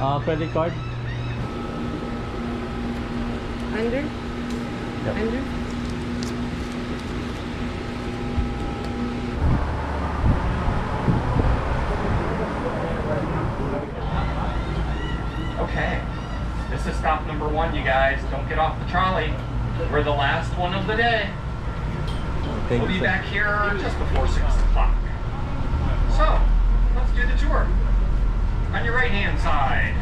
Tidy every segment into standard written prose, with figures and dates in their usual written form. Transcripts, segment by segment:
Credit card? Under? Yep. Under? Okay, this is stop number 1, you guys. Don't get off the trolley. We're the last one of the day. We'll be back here just before 6 o'clock. So, let's do the tour. On your right-hand side,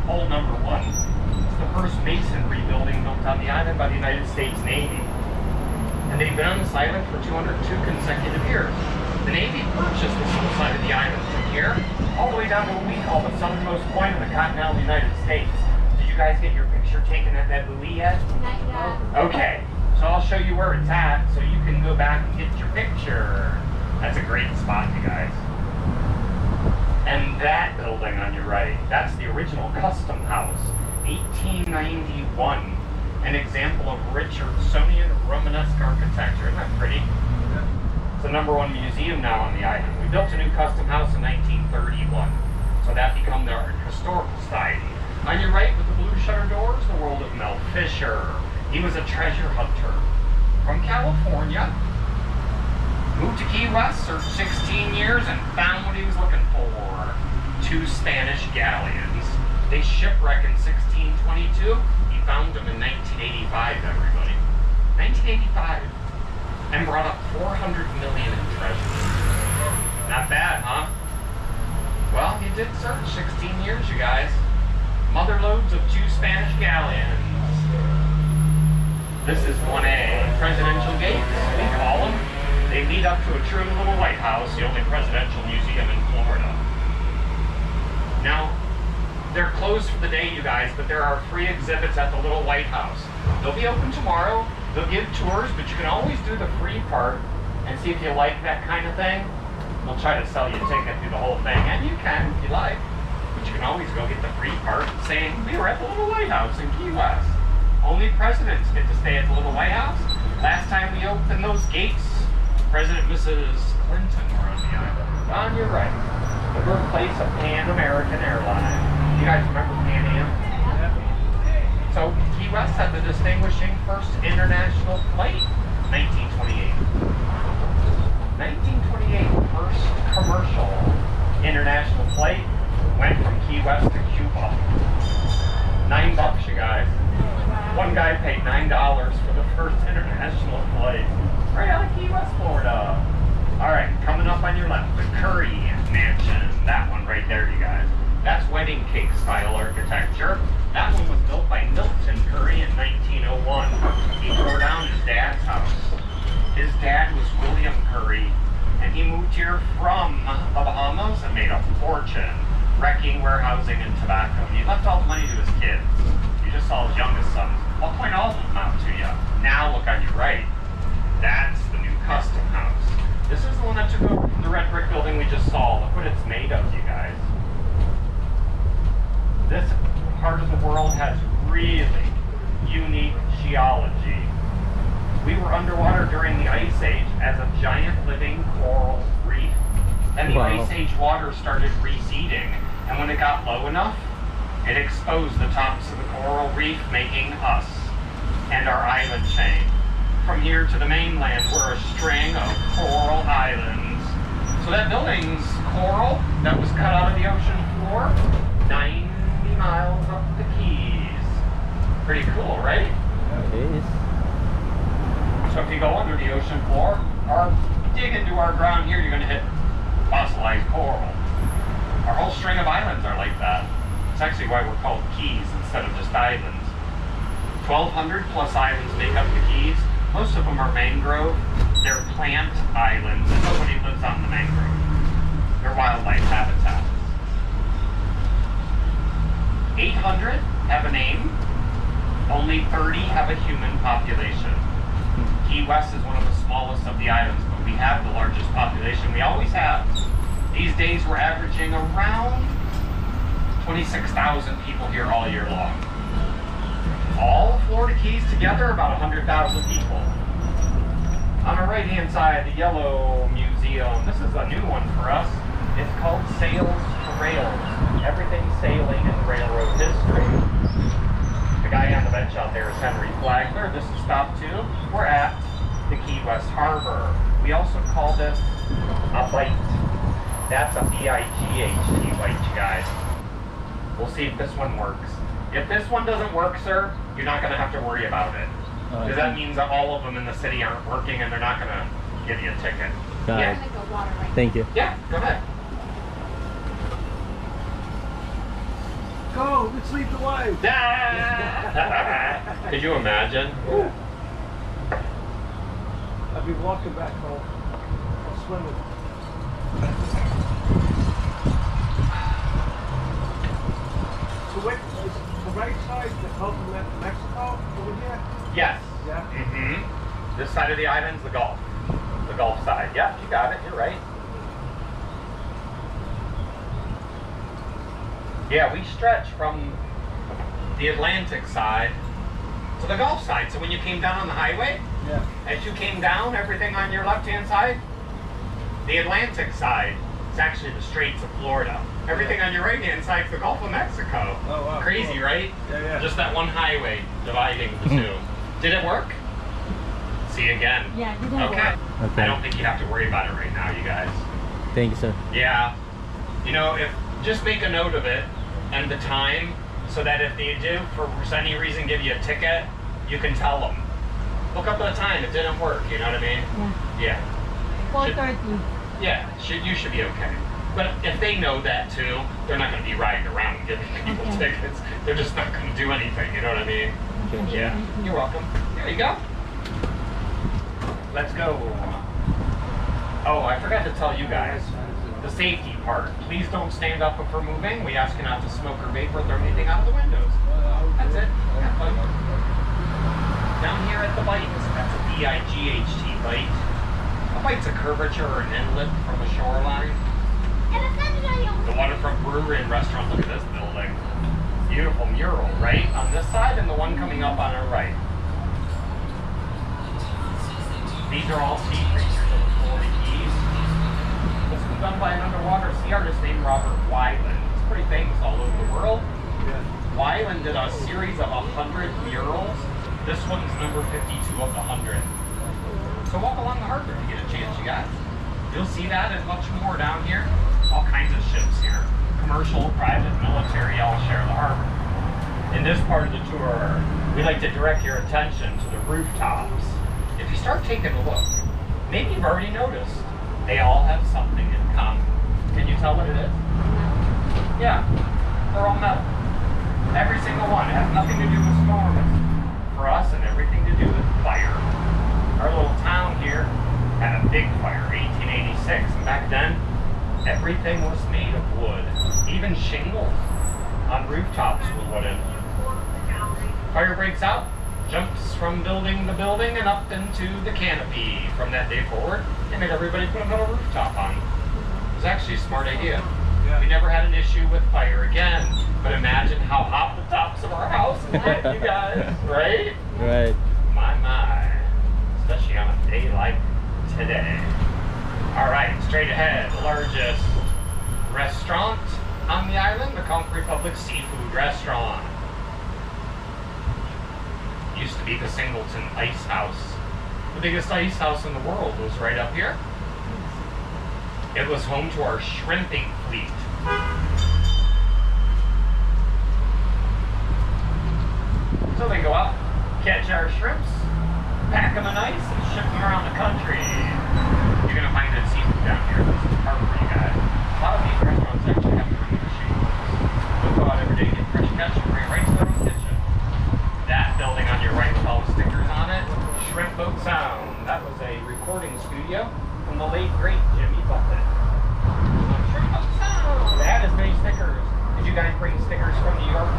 hole number 1. It's the first masonry building built on the island by the United States Navy. And they've been on this island for 202 consecutive years. The Navy purchased the south side of the island from here, all the way down to what we call the southernmost point of the continental United States. Did you guys get your picture taken at that buoy yet? Not yet. Okay, so I'll show you where it's at so you can go back and get your picture. That's a great spot, you guys. And that building on your right, that's the original Custom House, 1891. An example of Richardsonian Romanesque architecture. Isn't that pretty? It's the #1 museum now on the island. We built a new Custom House in 1931, so that became our historical society. On your right with the blue shutter doors, the world of Mel Fisher. He was a treasure hunter from California. Moved to Key West, served 16 years, and found what he was looking for. 2 Spanish galleons. They shipwrecked in 1622. He found them in 1985, everybody. 1985. And brought up $400 million in treasure. Not bad, huh? Well, he did serve 16 years, you guys. Mother loads of 2 Spanish galleons. This is 1A, presidential gates, we call them. They lead up to a true little White House, the only presidential museum in Florida. Now, they're closed for the day, you guys, but there are free exhibits at the little White House. They'll be open tomorrow. They'll give tours, but you can always do the free part and see if you like that kind of thing. They'll try to sell you a ticket through the whole thing, and you can if you like. But you can always go get the free part saying, we were at the little White House in Key West. Only presidents get to stay at the little White House. Last time we opened those gates, President and Mrs. Clinton were on the island. On your right, the birthplace of Pan American Airlines. You guys remember Pan Am? So Key West had the distinguishing first international flight, 1928. 1928, first commercial international flight went from Key West to Cuba. $9, you guys. One guy paid $9 for the first international flight right out of Key West, Florida. All right, coming up on your left, the Curry Mansion. That one right there, you guys. That's wedding cake style architecture. That one was built by Milton Curry in 1901. He tore down his dad's house. His dad was William Curry, and he moved here from the Bahamas and made a fortune wrecking, warehousing, and tobacco. And he left all the money to his kids. You just saw his youngest sons. I'll point all of them out to you. Now look on your right. That's the new Custom House. This is the one that took over from the red brick building we just saw. Look what it's made of, you guys. This part of the world has really unique geology. We were underwater during the Ice Age as a giant living coral reef. Then the Ice Age water started receding, and when it got low enough, it exposed the tops of the coral reef, making us and our island chain. From here to the mainland, we're a string of coral islands. So that building's coral that was cut out of the ocean floor, 90 miles up the Keys. Pretty cool, right? It is. So if you go under the ocean floor or dig into our ground here, you're going to hit fossilized coral. Our whole string of islands are like that. It's actually why we're called Keys instead of just islands. 1,200 plus islands make up the Keys. Most of them are mangrove. They're plant islands, and nobody lives on the mangrove. They're wildlife habitats. 800 have a name. Only 30 have a human population. Key West is one of the smallest of the islands, but we have the largest population. We always have. These days we're averaging around 26,000 people here all year long. All Florida Keys together, about 100,000 people. On our right-hand side, the Yellow Museum. This is a new one for us. It's called Sails to Rails. Everything's sailing There's Henry Flagler. This is stop 2. We're at the Key West Harbor. We also call this a bite. That's a B-I-G-H-T bite, you guys. We'll see if this one works. If this one doesn't work, sir, you're not going to have to worry about it. Because that means that all of them in the city aren't working and they're not going to give you a ticket. Got Yeah. it. Thank you. Yeah, go ahead. Go, let's leave the wife. Could you imagine? Yeah. I'll be walking back home. I'll swim it. So wait, is the right side the Gulf of Mexico over here? Yes. Yeah. Mm-hmm. This side of the island's the Gulf. The Gulf side. Yep, you got it. You're right. Yeah, we stretch from the Atlantic side to the Gulf side. So when you came down on the highway, Yeah. as you came down, everything on your left-hand side, the Atlantic side is actually the Straits of Florida. Everything on your right-hand side is the Gulf of Mexico. Oh, wow. Crazy, Cool. right? Yeah, yeah. Just that one highway dividing the two. Did it work? See you again. Yeah, you didn't Okay. work. I don't think you have to worry about it right now, you guys. Thank you, sir. Yeah. You know, if just make a note of it and the time so that if they do, for any reason, give you a ticket, you can tell them. Look up the time. It didn't work. You know what I mean? Yeah. Yeah. 4:30. Yeah. You should be okay. But if they know that too, they're not going to be riding around giving people Okay. tickets. They're just not going to do anything. You know what I mean? Okay. Yeah. You're welcome. There you go. Let's go. Oh, I forgot to tell you guys. The safety part. Please don't stand up if we're moving. We ask you not to smoke or vapor or throw anything out of the windows. That's it. Have fun. Down here at the bite, that's a B-I-G-H-T bite. A bite's a curvature or an inlet from a shoreline. The Waterfront Brewery and Restaurant. Look at this building. Beautiful mural, right? On this side and the one coming up on our right. These are all sea creatures of the Florida Keys. This was done by an underwater sea artist named Robert Weiland. He's pretty famous all over the world. Yeah. Weiland did a series of 100 murals. This one's number 52 of the 100. So walk along the harbor if you get a chance, you guys. You'll see that and much more down here. All kinds of ships here. Commercial, private, military, all share the harbor. In this part of the tour, we like to direct your attention to the rooftops. If you start taking a look, maybe you've already noticed, they all have something in common. Can you tell what it is? Yeah, they're all metal. Every single one. It has nothing to do with storms for us and everything to do with fire. Our little town here had a big fire, 1886, and back then, everything was made of wood. Even shingles on rooftops were wooden. Fire breaks out, jumps from building to building and up into the canopy. From that day forward, they made everybody put a metal rooftop on. It was actually a smart idea. Yeah. We never had an issue with fire again. But imagine how hot the tops of our houses get, you guys, right? Right. My. Especially on a day like today. All right, straight ahead, the largest restaurant on the island, the Conch Republic Seafood Restaurant. Used to be the Singleton Ice House. The biggest ice house in the world was right up here. It was home to our shrimping fleet. So they go out, catch our shrimps, pack them in ice, and ship them around the country. You're gonna find good seafood down here. This is hard for you guys. A lot of these restaurants actually have their own machines. They'll go out every day, get fresh catch, and bring it right to their own kitchen. That building on your right with all the stickers on it, Shrimp Boat Sound. That was a recording studio from the late great Jimmy Buffett. Shrimp Boat Sound. They had as many stickers. Did you guys bring stickers from New York?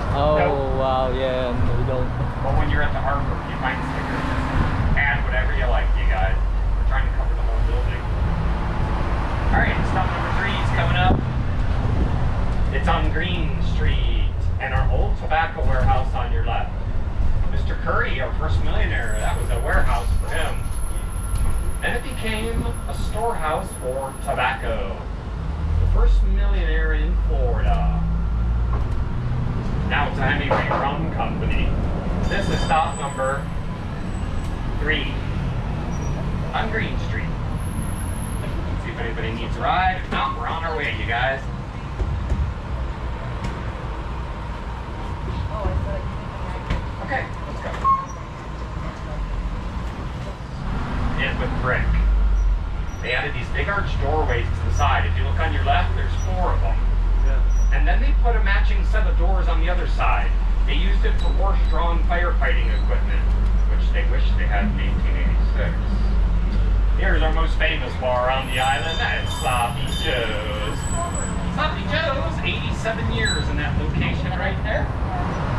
Oh, No. wow, yeah, no, we don't. Well, when you're at the harbor, you find stickers. Just add whatever you like, you guys. We're trying to cover the whole building. All right, stop number 3 is coming up. It's on Green Street and our old tobacco warehouse on your left. Mr. Curry, our first millionaire, that was a warehouse for him. Then it became a storehouse for tobacco. The first millionaire in Florida. Now it's a Hemingway Rum Company. stop number 3 on Green Street. See if anybody needs a ride. If not, we're on our way, you guys. Okay, let's go. In with brick. They added these big arched doorways to the side. If you look on your left, there's 4 of them. Yeah. And then they put a matching set of doors on the other side. They used it for horse-drawn firefighting equipment, which they wish they had in 1886. Here's our most famous bar on the island. That's Sloppy Joe's. Sloppy Joe's, 87 years in that location right there.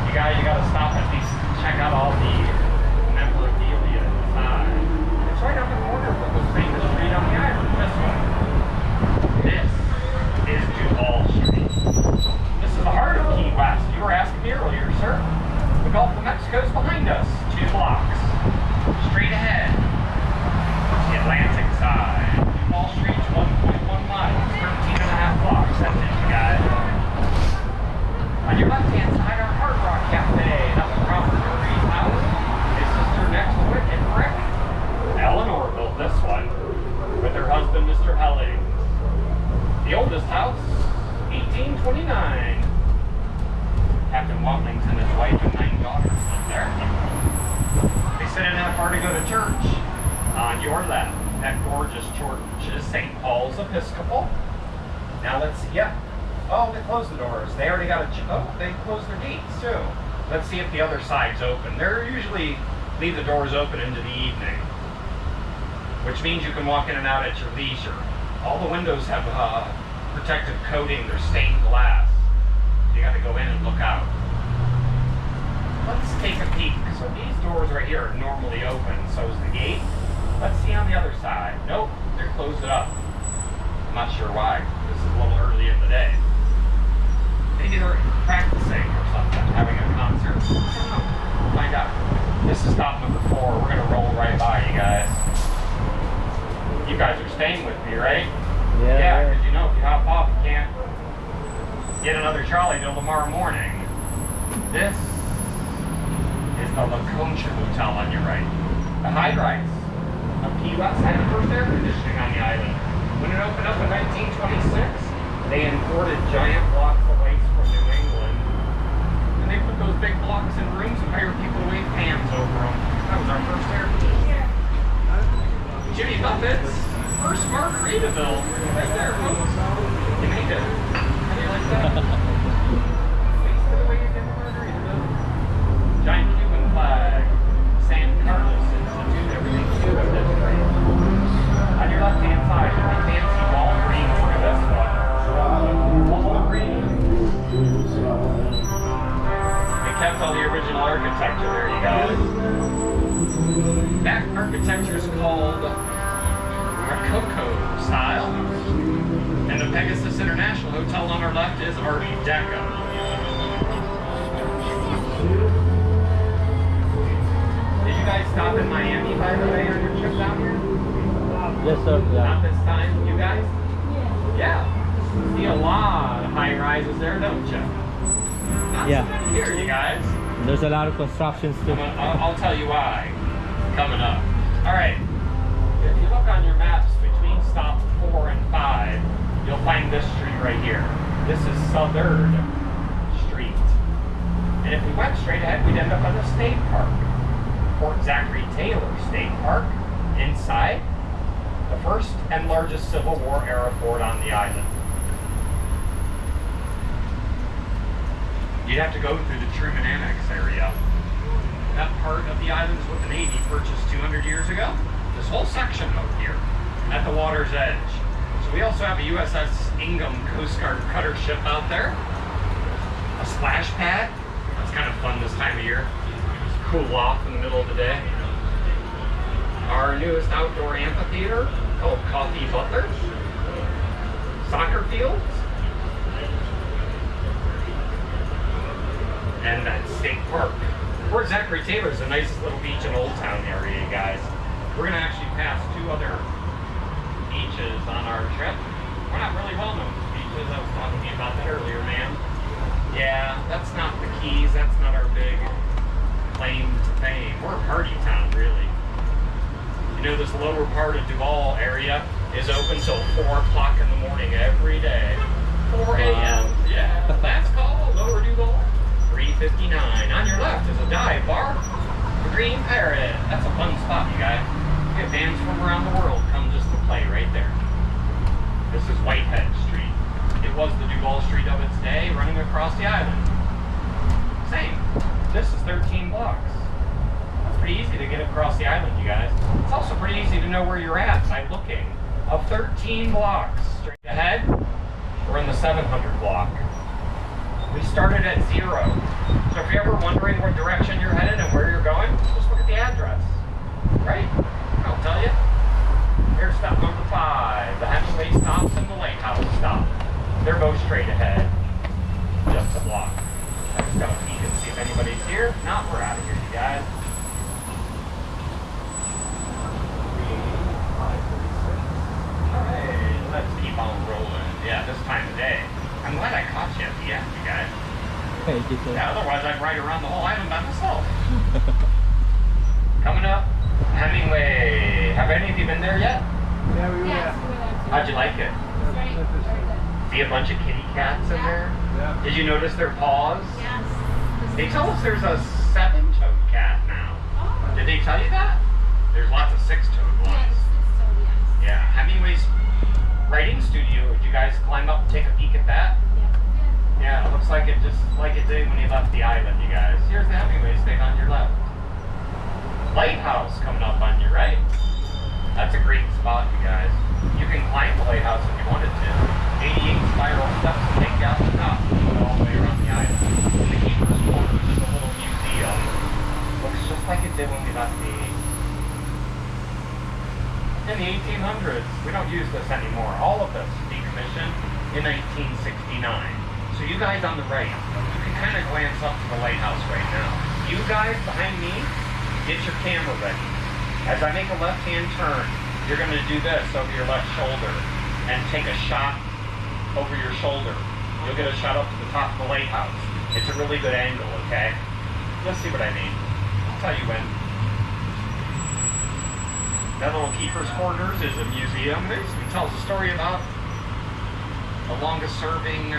You gotta stop at least check out all the memorabilia inside. It's right up the corner of the most famous street on the island. This one. This is Duval Street. This is the heart of Key West. You were asking me earlier, sir. The Gulf of Mexico is behind us. 2 blocks. Straight ahead. The Atlantic side. Duval Street's 1.1 miles. 13.5 blocks. That's it, you guys. On your left-hand side, our Hard Rock Cafe. That's across the Murray's house. His sister next to it in brick. Eleanor built this one with her husband, Mr. Helling. The oldest house, 1829. Captain Watlington and his wife and 9 daughters live there. They sit in that far to go to church. On your left, that gorgeous church is St. Paul's Episcopal. Now let's see, yeah. Oh, they closed the doors. They already got they closed their gates too. Let's see if the other side's open. They're usually leave the doors open into the evening, which means you can walk in and out at your leisure. All the windows have protective coating. They're stained glass. You got to go in and look out. Let's take a peek. So these doors right here are normally open. So is the gate. Let's see on the other side. Nope, they're closed up. I'm not sure why. This is a little early in the day. Maybe they're practicing or something, having a concert. I don't know. We'll find out. This is stop number 4. We're going to roll right by, you guys. You guys are staying with me, right? Yeah, because you know if you hop off, you can't get another trolley till tomorrow morning. This is the La Concha Hotel on your right. The High-Rise of Key West had the first air conditioning on the island. When it opened up in 1926, they imported giant blocks of ice from New England. And they put those big blocks in rooms and hired people to wave pans over them. That was our first air conditioning. Jimmy Buffett's first Margaritaville. Right there, folks. You made it. How do you like that? Thanks for the way you did the Margaritaville. Giant Cuban flag. San Carlos Institute. Everything's new with this place. On your left-hand side, you can fancy Walgreens. Look at this one. Walgreens. They kept all the original architecture there, you guys. That architecture is called Rococo style. And the Pegasus International Hotel on our left is Art Deco. Did you guys stop in Miami, by the way, on your trip down here? Yes, sir. Yeah. Not this time, you guys? Yeah. See a lot of high rises there, don't you? Not so many here, you guys. There's a lot of constructions too. I'll tell you why. Coming up. Alright. If you look on your maps between stops 4 and 5, you'll find this street right here. This is Southern Street. And if we went straight ahead, we'd end up on the State Park. Fort Zachary Taylor State Park. Inside, the first and largest Civil War era fort on the island. You'd have to go through the Truman Annex area. That part of the island is what the Navy purchased 200 years ago. This whole section out here, at the water's edge. So we also have a USS Ingham Coast Guard cutter ship out there. A splash pad. That's kind of fun this time of year. Just cool off in the middle of the day. Our newest outdoor amphitheater called Coffee Butler. Soccer fields. And that State Park. Fort Zachary Taylor is a nice little beach in Old Town area, you guys. We're going to actually pass 2 other beaches on our trip. We're not really well known for beaches. I was talking to you about that earlier, man. Yeah, that's not the Keys. That's not our big claim to fame. You know, this lower part of Duval area is open till 4 o'clock in the morning every day. 4 a.m. Yeah, that's called Lower Duval. 359. On your left is a dive bar. The Green Parrot. That's a fun spot, you guys. We have bands from around the world come just to play right there. This is Whitehead Street. It was the Duval Street of its day, running across the island. Same. This is 13 blocks. That's pretty easy to get across the island, you guys. It's also pretty easy to know where you're at by looking. Of 13 blocks straight ahead, we're in the 700 block. We started at 0. So if you're ever wondering what direction you're headed and where you're going, just look at the address. Right? I'll tell you. Here's stop number 5. The Hemingway stops and the Lighthouse stop. They're both straight ahead. Just a block. I just gotta peek and see if anybody's here. No, we're out of here, you guys. 5:36. Alright, let's keep on rolling. Yeah, this time of day. I'm glad I caught you at the end, you guys. Thank you, sir. Yeah, otherwise I'd ride around the whole island by myself. Coming up, Hemingway. Have any of you been there yet? Yeah, we were Yes, there. we were there too. How'd you like it? It's very, very good. See a bunch of kitty cats in there? Yeah. Did you notice their paws? Yes. They tell us there's a 7-toed cat now. Oh. Did they tell you that? There's lots of 6-toed Yes, ones. it's so yes. Yeah, Hemingway's writing studio. Did you guys climb up and take a peek at that? Yeah, Yeah, it looks like it just like it did when he left the island, you guys. Here's the Hemingway thing on your left. Lighthouse coming up on your right. That's a great spot, you guys. You can climb the lighthouse if you wanted to. 88 spiral steps to take you out the top, all the way around the island. In the keeper's quarters is a little museum. Looks just like it did when we left the in the 1800s. We don't use this anymore. All of this decommissioned in 1969. So you guys on the right, you can kind of glance up to the lighthouse right now. You guys behind me, get your camera ready. As I make a left-hand turn, you're going to do this over your left shoulder and take a shot over your shoulder. You'll get a shot up to the top of the lighthouse. It's a really good angle, okay? You'll see what I mean. I'll tell you when. That little keeper's quarters is a museum. It tells a story about the longest serving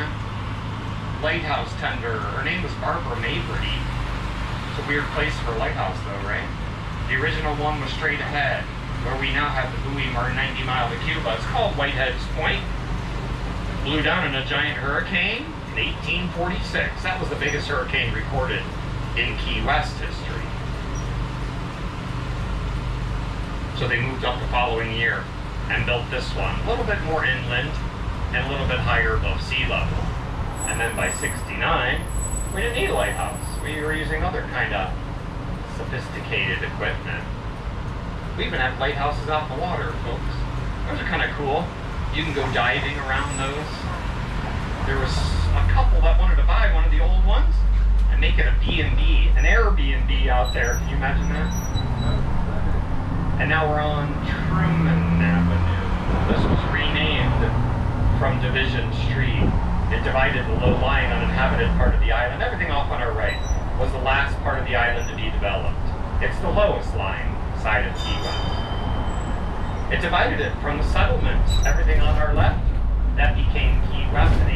lighthouse tender. Her name was Barbara Mabry. It's a weird place for a lighthouse though, right? The original one was straight ahead, where we now have the buoy marked 90 Mile to Cuba. It's called Whitehead's Point. Blew down in a giant hurricane in 1846. That was the biggest hurricane recorded in Key West history. So they moved up the following year and built this one, a little bit more inland and a little bit higher above sea level. And then by 69, we didn't need a lighthouse. We were using other kind of sophisticated equipment. We even have lighthouses out in the water, folks. Those are kind of cool. You can go diving around those. There was a couple that wanted to buy one of the old ones and make it a B&B, an Airbnb out there. Can you imagine that? And now we're on Truman Avenue. This was renamed from Division Street. It divided the low-lying uninhabited part of the island. Everything off on our right was the last part of the island to be developed. It's the lowest lying side of Key West. It divided it from the settlements. Everything on our left, that became Key West in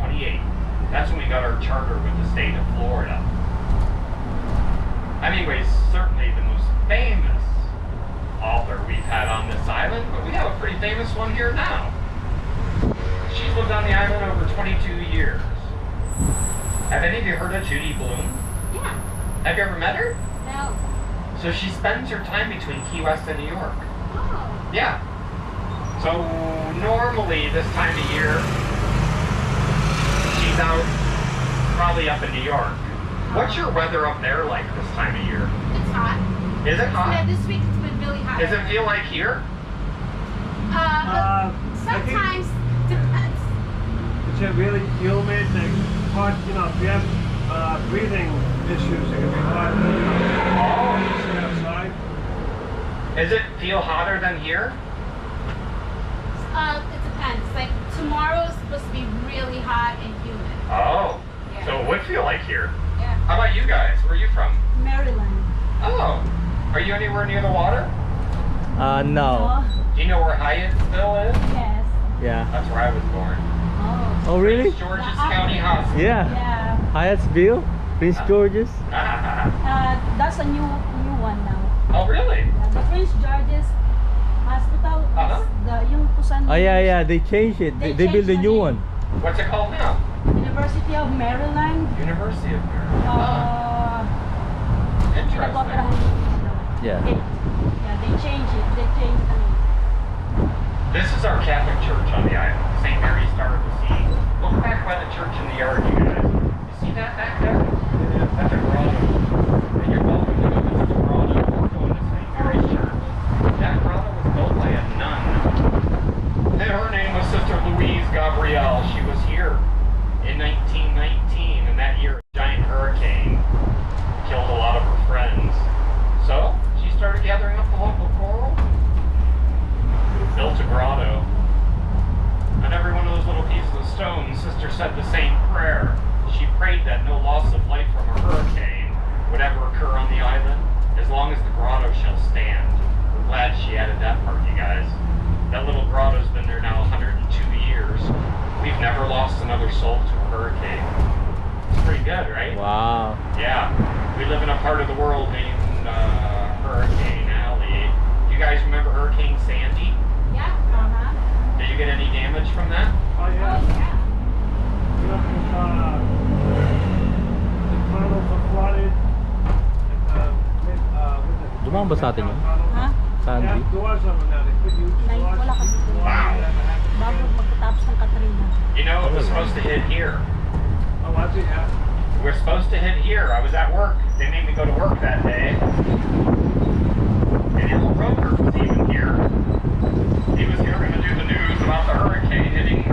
1828. That's when we got our charter with the state of Florida. Hemingway's certainly the most famous author we've had on this island, but we have a pretty famous one here now. She's lived on the island over 22 years. Have any of you heard of Judy Blume? Yeah. Have you ever met her? No. So she spends her time between Key West and New York. Oh. Yeah. So normally this time of year, she's out probably up in New York. What's your weather up there like this time of year? It's hot. Is it hot? Yeah, this week it's been really hot. Does it feel like here? But sometimes depends. It's a really humid and hot, you know, if you have breathing issues, it can be hot. Sit outside. Does it feel hotter than here? It depends. Like tomorrow's supposed to be really hot and humid. Oh. Yeah. So it would feel like here. Yeah. How about you guys? Where are you from? Maryland. Oh. Are you anywhere near the water? No. Do you know where Hyattsville is? Yes. Yeah. That's where I was born. Oh. Oh, really? Prince George's County Hospital. Yeah. Yeah. Hyattsville, Prince George's. That's a new one now. Oh, really? The Prince George's Hospital is yung Pusan. Oh yeah, yeah. They changed it. They built a changed new the one. name. What's it called now? University of Maryland. University of Maryland. Pinag-operahan Interesting. yung Yeah. Yeah, they changed it. They changed the name. This is our Catholic church on the island. St. Mary's Star of the Sea. Look back by the church in the yard, you guys. You see that back there? That's a grotto. And you're welcome to go visit the grotto or go into St. Mary's Church. That grotto was built by a nun. And her name was Sister Louise Gabrielle. She was here in 1919, and that year a giant hurricane killed a lot of her friends. So she started gathering up the local coral, built a grotto. On every one of those little pieces of stone, Sister said the same prayer. She prayed that no loss of life from a hurricane would ever occur on the island, as long as the grotto shall stand. We're glad she added that part, you guys. That little grotto's been there now 102 years. We've never lost another soul to a hurricane. It's pretty good, right? Wow. Yeah. We live in a part of the world named Hurricane Alley. You guys remember Hurricane Sandy? Yeah. Uh-huh. Did you get any damage from that? Oh, yeah. Oh, yeah. You know, the tunnels are flooded. Dumang ba sa atin yun? Ha? Sandy? Yeah, doors over now. They put huge Nay, doors. wala ka dito. Wow. Bago magkatapos ng Katrina. You know, it was supposed to hit here. Oh, was it? Yeah. We're supposed to hit here. I was at work. They made me go to work that day. And Al Roker was even here. He was here going to do the news about the hurricane hitting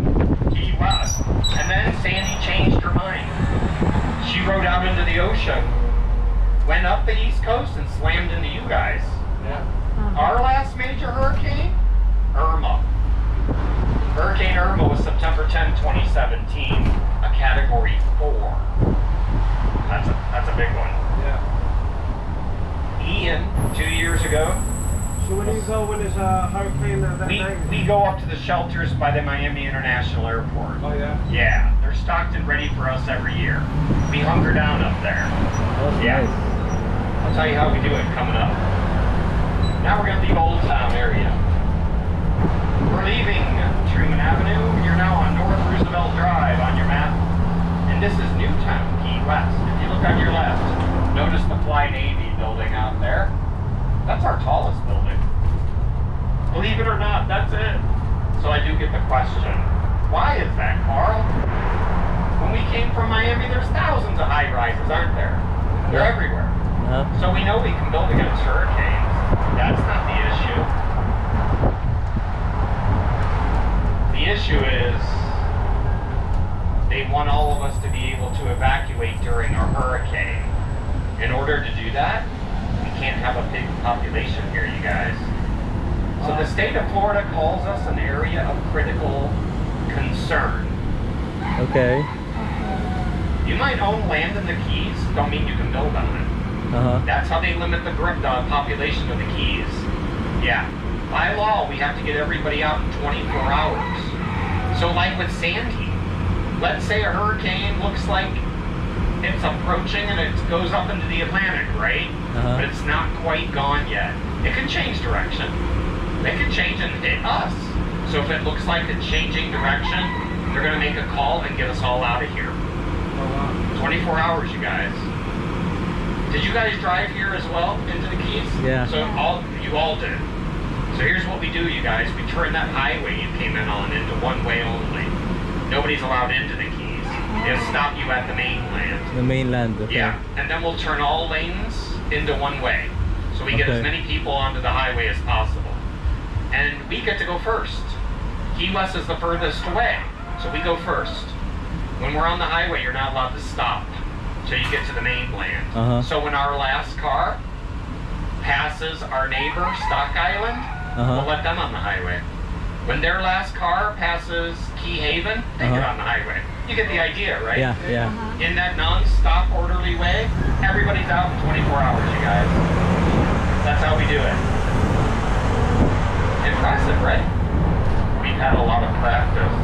Key West. And then Sandy changed her mind. She rode out into the ocean, went up the East Coast, and slammed into you guys. Yeah. Our last major hurricane? Irma. Hurricane Irma was September 10, 2017, a Category 4. That's a big one. Yeah. Ian, 2 years ago, So when do you go when there's a hurricane that night? we go up to the shelters by the Miami International Airport. Oh, yeah? Yeah, they're stocked and ready for us every year. We hunker down up there. That's Yeah. nice. I'll tell you how we do it coming up. Now we're going to leave Old Town area. We're leaving Truman Avenue. You're now on North Roosevelt Drive on your map. And this is Newtown, Key West. If you look on your left, notice the Fly Navy building out there. That's our tallest building. Believe it or not, that's it. So I do get the question, why is that, Carl? When we came from Miami, there's thousands of high-rises, aren't there? They're Yeah. everywhere. Uh-huh. So we know we can build against hurricanes. That's not the issue. The issue is they want all of us to be able to evacuate during a hurricane. In order to do that, we can't have a big population here, you guys. So the state of Florida calls us an area of critical concern. Okay. You might own land in the Keys, don't mean you can build on it. Uh-huh. That's how they limit the population of the Keys. Yeah. By law, we have to get everybody out in 24 hours. So like with Sandy, let's say a hurricane looks like it's approaching and it goes up into the Atlantic, right? Uh-huh. But it's not quite gone yet. It could change direction. They could change and hit us. So if it looks like it's changing direction, they're going to make a call and get us all out of here. Oh, wow. 24 hours, you guys. Did you guys drive here as well into the Keys? Yeah. So you all did. So here's what we do, you guys. We turn that highway you came in on into one way only. Nobody's allowed into the Keys. They'll stop you at the mainland. The mainland. Okay. Yeah, and then we'll turn all lanes into one way. So we get as Okay. many people onto the highway as possible. And we get to go first. Key West is the furthest away, so we go first. When we're on the highway, you're not allowed to stop till you get to the mainland. Uh-huh. So when our last car passes our neighbor, Stock Island, Uh-huh. we'll let them on the highway. When their last car passes Key Haven, they get Uh-huh. on the highway. You get the idea, right? Yeah, yeah. In that non-stop orderly way, everybody's out in 24 hours, you guys. That's how we do it. Impressive, right? We've had a lot of practice.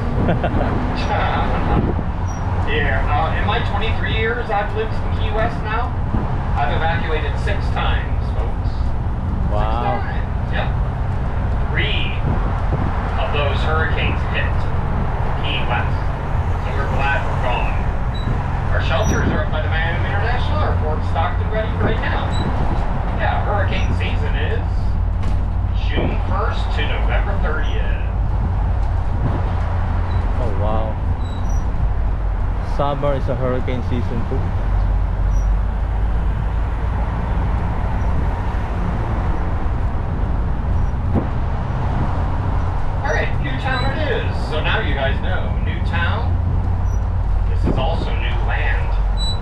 Yeah, in my 23 years I've lived in Key West now, I've evacuated 6 times, folks. 6 Wow. times, yep. 3 of those hurricanes hit Key West, so we're glad we're gone. Our shelters are up by the Miami International Airport, stocked and ready right now. Yeah, hurricane season is June 1st to November 30th. Oh wow. Summer is a hurricane season too. Alright, Newtown it is. So now you guys know, Newtown, this is also new land.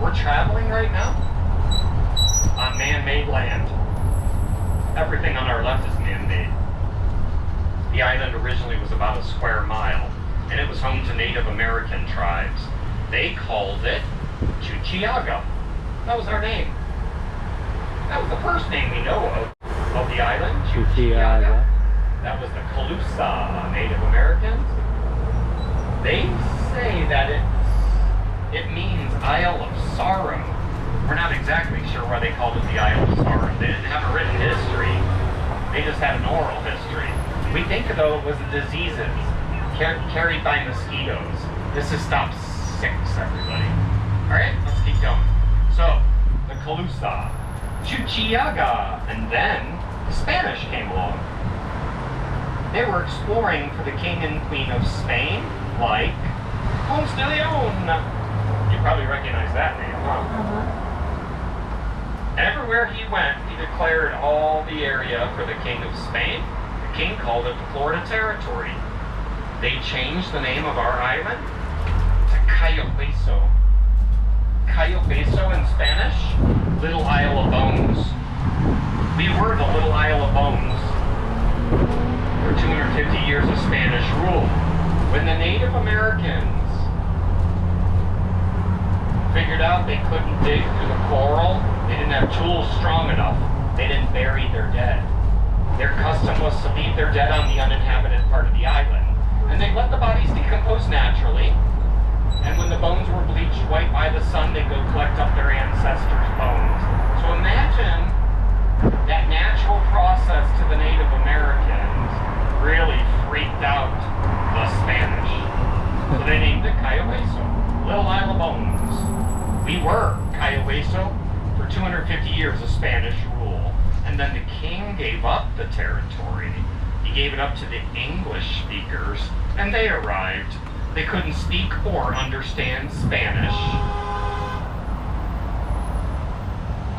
We're traveling right now on man-made land. Everything on our left is man-made. The island originally was about a square mile, and it was home to Native American tribes. They called it Chuchiaga. That was our name. That was the first name we know of the island, Chuchiaga. That was the Calusa Native Americans. They say that it means Isle of Sorrow. We're not exactly sure why they called it the Isle of Sorrow. They didn't have a written history. They just had an oral history. We think, though, it was the diseases carried by mosquitoes. This has stopped 6, everybody. Alright, let's keep going. So, the Calusa, Chuchiaga, and then the Spanish came along. They were exploring for the king and queen of Spain, like Ponce de Leon. You probably recognize that name, huh? Everywhere he went, he declared all the area for the king of Spain. The king called it the Florida Territory. They changed the name of our island to Cayo Hueso. Cayo Hueso in Spanish, Little Isle of Bones. We were the Little Isle of Bones for 250 years of Spanish rule. When the Native Americans figured out they couldn't dig through the coral, they didn't have tools strong enough, they didn't bury their dead. Their custom was to leave their dead on the uninhabited part of the island, and they let the bodies decompose naturally, and when the bones were bleached white by the sun, they'd go collect up their ancestors' bones. So imagine that natural process to the Native Americans really freaked out the Spanish. So they named it Cayo Hueso, Little Isle of Bones. We were Cayo Hueso for 250 years of Spanish rule. And then the king gave up the territory. He gave it up to the English speakers, and they arrived. They couldn't speak or understand Spanish.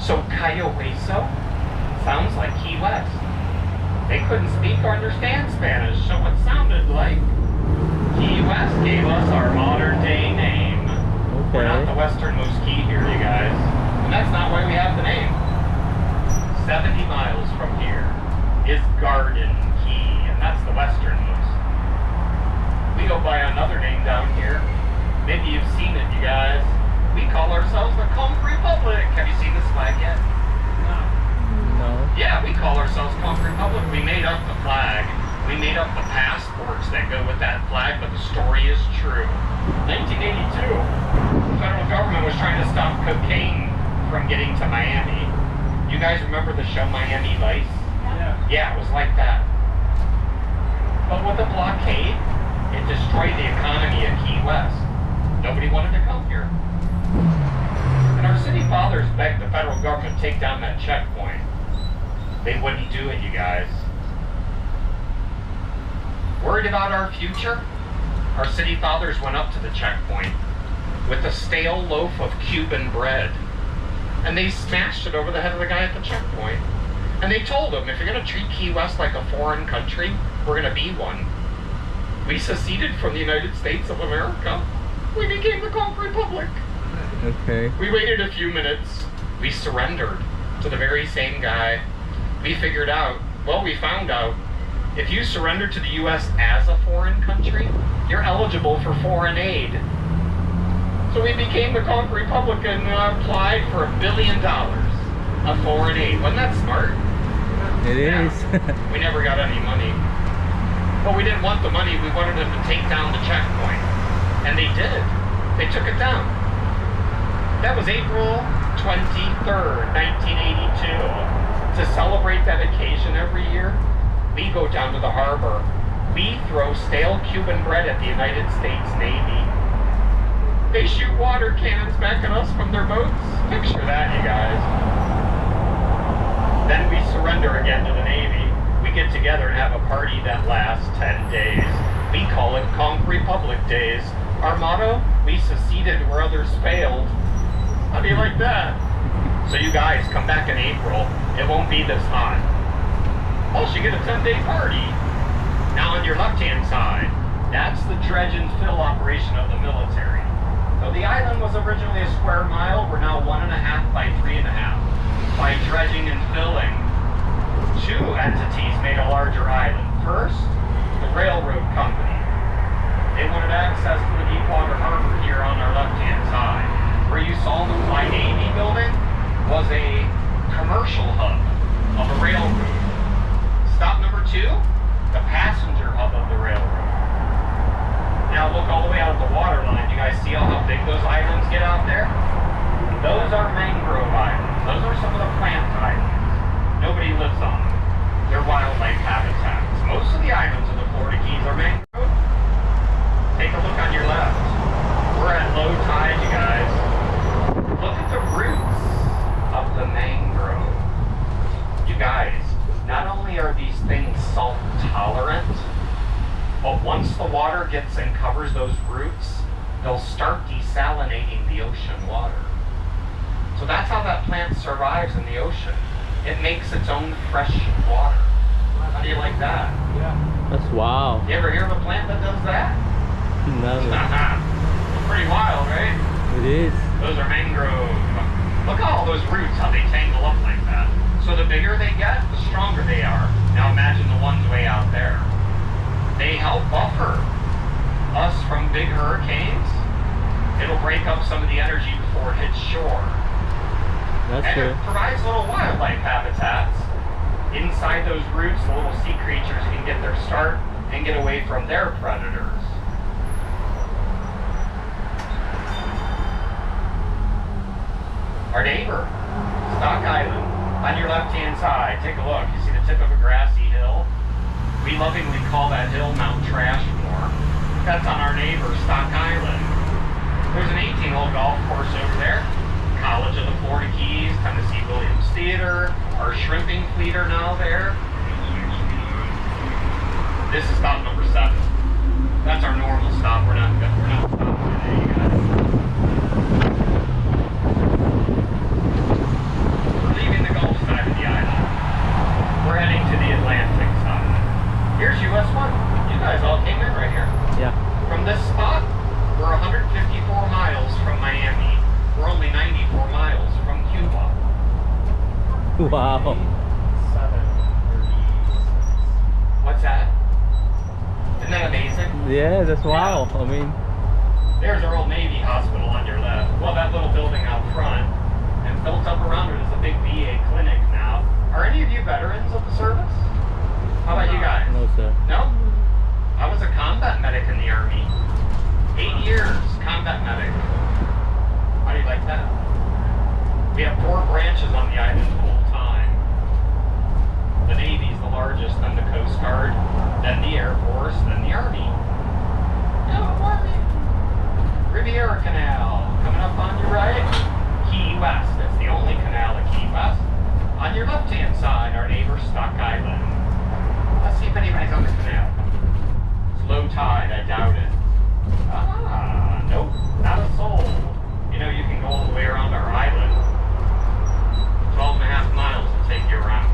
So Cayo Hueso sounds like Key West. They couldn't speak or understand Spanish, so it sounded like Key West gave us our modern day name. Okay. We're not the westernmost key here, you guys. And that's not why we have the name. 70 miles from here is Garden Key, and that's the westernmost. We go by another name down here. Maybe you've seen it, you guys. We call ourselves the Conch Republic. Have you seen this flag yet? No. Yeah, we call ourselves Conch Republic. We made up the flag. We made up the passports that go with that flag, but the story is true. 1982, the federal government was trying to stop cocaine from getting to Miami. You guys remember the show Miami Vice? Yeah. Yeah, it was like that. But with the blockade, it destroyed the economy of Key West. Nobody wanted to come here. And our city fathers begged the federal government to take down that checkpoint. They wouldn't do it, you guys. Worried about our future? Our city fathers went up to the checkpoint with a stale loaf of Cuban bread. And they smashed it over the head of the guy at the checkpoint. And they told him, if you're going to treat Key West like a foreign country, we're going to be one. We seceded from the United States of America. We became the Conch Republic. Okay. We waited a few minutes. We surrendered to the very same guy. We figured out, well, we found out, if you surrender to the U.S. as a foreign country, you're eligible for foreign aid. So we became the Conch Republic and applied for $1 billion of foreign aid. Wasn't that smart? It Yeah. is. We never got any money. But we didn't want the money, we wanted them to take down the checkpoint. And they did. They took it down. That was April 23rd, 1982. To celebrate that occasion every year, we go down to the harbor. We throw stale Cuban bread at the United States Navy. They shoot water cannons back at us from their boats. Picture that, you guys. Then we surrender again to the Navy. We get together and have a party that lasts 10 days. We call it Conch Republic Days. Our motto, we seceded where others failed. How do you like that? So you guys come back in April. It won't be this hot. Plus you get a 10-day party. Now on your left-hand side, that's the dredge and fill operation of the military. So the island was originally a square mile. We're now 1.5 by 3.5. By dredging and filling, two entities made a larger island. First, the railroad company. They wanted access to the Deepwater Harbor here on our left-hand side. Where you saw the Fly Navy building was a commercial hub of a railroad. Stop number 2, the passenger hub of the railroad. Now look all the way out at the water line. You guys see how big those islands get out there? Those are mangrove islands. Those are some of the plant islands. Nobody lives on them. They're wildlife habitats. Most of the islands of the Florida Keys are mangrove. Take a look on your left. We're at low tide, you guys. Look at the roots of the mangrove. You guys, not only are these things salt tolerant, but once the water gets and covers those roots, they'll start desalinating the ocean water. So that's how that plant survives in the ocean. It makes its own fresh water. How do you like that? Yeah. That's wow. You ever hear of a plant that does that? Never. Pretty wild, right? It is. Those are mangrove. Look at all those roots, how they tangle up like that. So the bigger they get, the stronger they are. Now imagine the ones way out there. They help buffer us from big hurricanes. It'll break up some of the energy before it hits shore. That's And true. it provides little wildlife habitats. Inside those roots, the little sea creatures can get their start and get away from their predators. Our neighbor, Stock Island, on your left-hand side, take a look. You see the tip of a grassy hill? We lovingly call that hill Mount Trashmore. That's on our neighbor, Stock Island. There's an 18-hole golf course over there. College of the Florida Keys, Tennessee Williams Theater. Our shrimping fleet are now there. This is stop number 7. That's our normal stop. We're not stopping today, you guys. We're leaving the Gulf side of the island. We're heading to the Atlantic side. Here's US 1. You guys all came in right here. Yeah. From this spot, we're 154 miles from Miami. We're only 94 miles from Cuba. Wow. 7:36. What's that? Isn't that amazing? Yeah, that's wow. I mean, There's our old Navy hospital on your left. Well, that little building out front. And built up around it is a big VA clinic now. Are any of you veterans of the service? How about you guys? no sir. No? I was a combat medic in the Army. 8 years, combat medic. How do you like that? We have 4 branches on the island full time. The Navy's the largest, then the Coast Guard, then the Air Force, then the Army. Riviera Canal, coming up on your right. Key West, that's the only canal at Key West. On your left-hand side, our neighbor, Stock Island. Let's see if anybody's on the canal. It's low tide, I doubt it. Nope, not a soul. You know, you can go all the way around our island. 12.5 miles will take you around.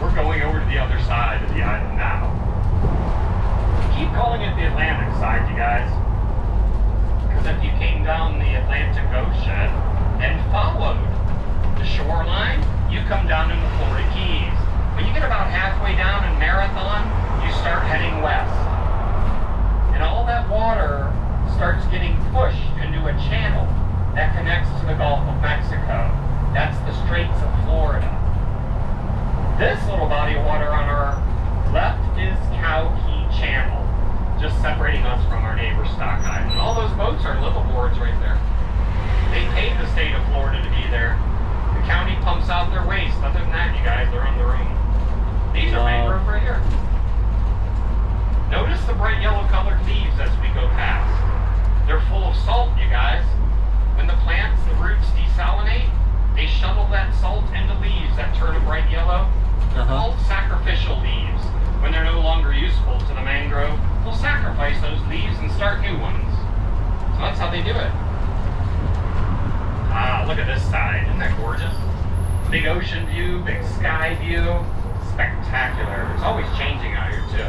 We're going over to the other side of the island now. Keep calling it the Atlantic side, you guys. Because if you came down the Atlantic Ocean and followed the shoreline, you come down in the Florida Keys. When you get about halfway down in Marathon, you start heading west. And all that water starts getting pushed into a channel that connects to the Gulf of Mexico. That's the Straits of Florida. This little body of water on our Left is Cow Key Channel, just separating us from our neighbor Stock Island. All those boats are liveaboards right there. They paid the state of Florida to be there. The county pumps out their waste. Other than that, you guys, they're on their own. These are mangrove right here. Notice the bright yellow colored leaves as we go past. They're full of salt, you guys. When the plants, the roots desalinate, they shovel that salt into leaves that turn a bright yellow. They're called sacrificial leaves. When they're no longer useful to the mangrove, they'll sacrifice those leaves and start new ones. So that's how they do it. Ah, look at this side. Isn't that gorgeous? Big ocean view, big sky view. Spectacular. It's always changing out here too.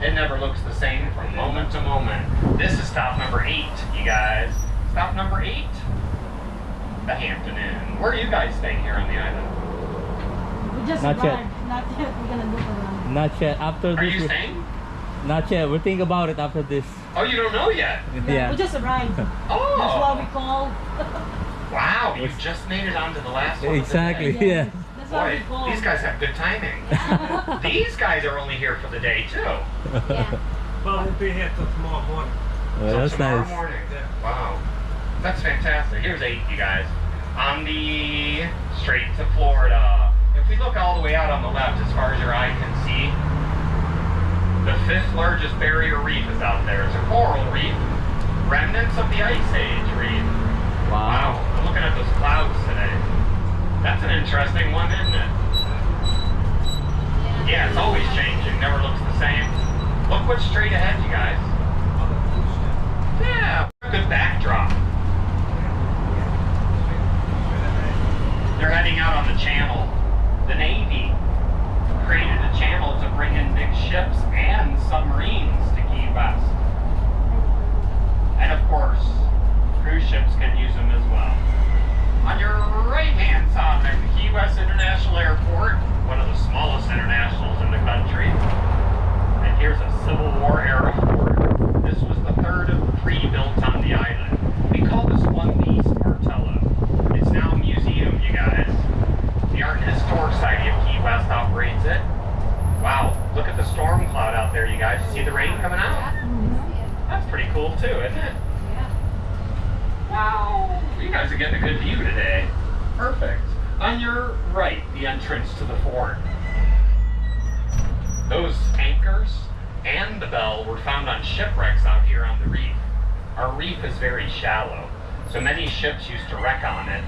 It never looks the same from moment to moment. This is stop number 8, you guys. Stop number 8, the Hampton Inn. Where are you guys staying here on the island? We just Not yet. arrived. Not yet. We're gonna look around. Not yet. After Are this. you staying? Not yet. We'll think about it after this. Oh, you don't know yet? Yeah. We just arrived. That's Oh, why we called. wow, you just made it onto the last one. of the Exactly. day. Yeah. That's why Boy, we called. these guys have good timing. These guys are only here for the day too. Yeah. Well, we'll be here till tomorrow morning. Oh, So that's tomorrow nice. morning. Yeah. Wow. That's fantastic. Here's 8, you guys. On the straight to Florida. If we look all the way out on the left as far as your eye can see, the 5th largest barrier reef is out there. It's a coral reef. Remnants of the Ice Age reef. Wow. I'm looking at those clouds today. That's an interesting one, isn't it? Yeah, it's always changing. Never looks the same. Look what's straight ahead, you guys. Yeah, good backdrop. They're heading out on the channel. The Navy created a channel to bring in big ships and submarines to Key West. And of course, cruise ships can use them as well. On your right-hand side, there's the Key West International Airport, one of the smallest internationals in the country. And here's a Civil War era fort. This was the 3rd of 3 built on the island. We call this one the East Martello. It's now a museum, you guys. The Art and Historic Society of Key West operates it. Wow, look at the storm cloud out there, you guys. See the rain coming out? That's pretty cool too, isn't it? Wow, you guys are getting a good view today. Perfect. On your right, the entrance to the fort. Those anchors and the bell were found on shipwrecks out here on the reef. Our reef is very shallow, so many ships used to wreck on it.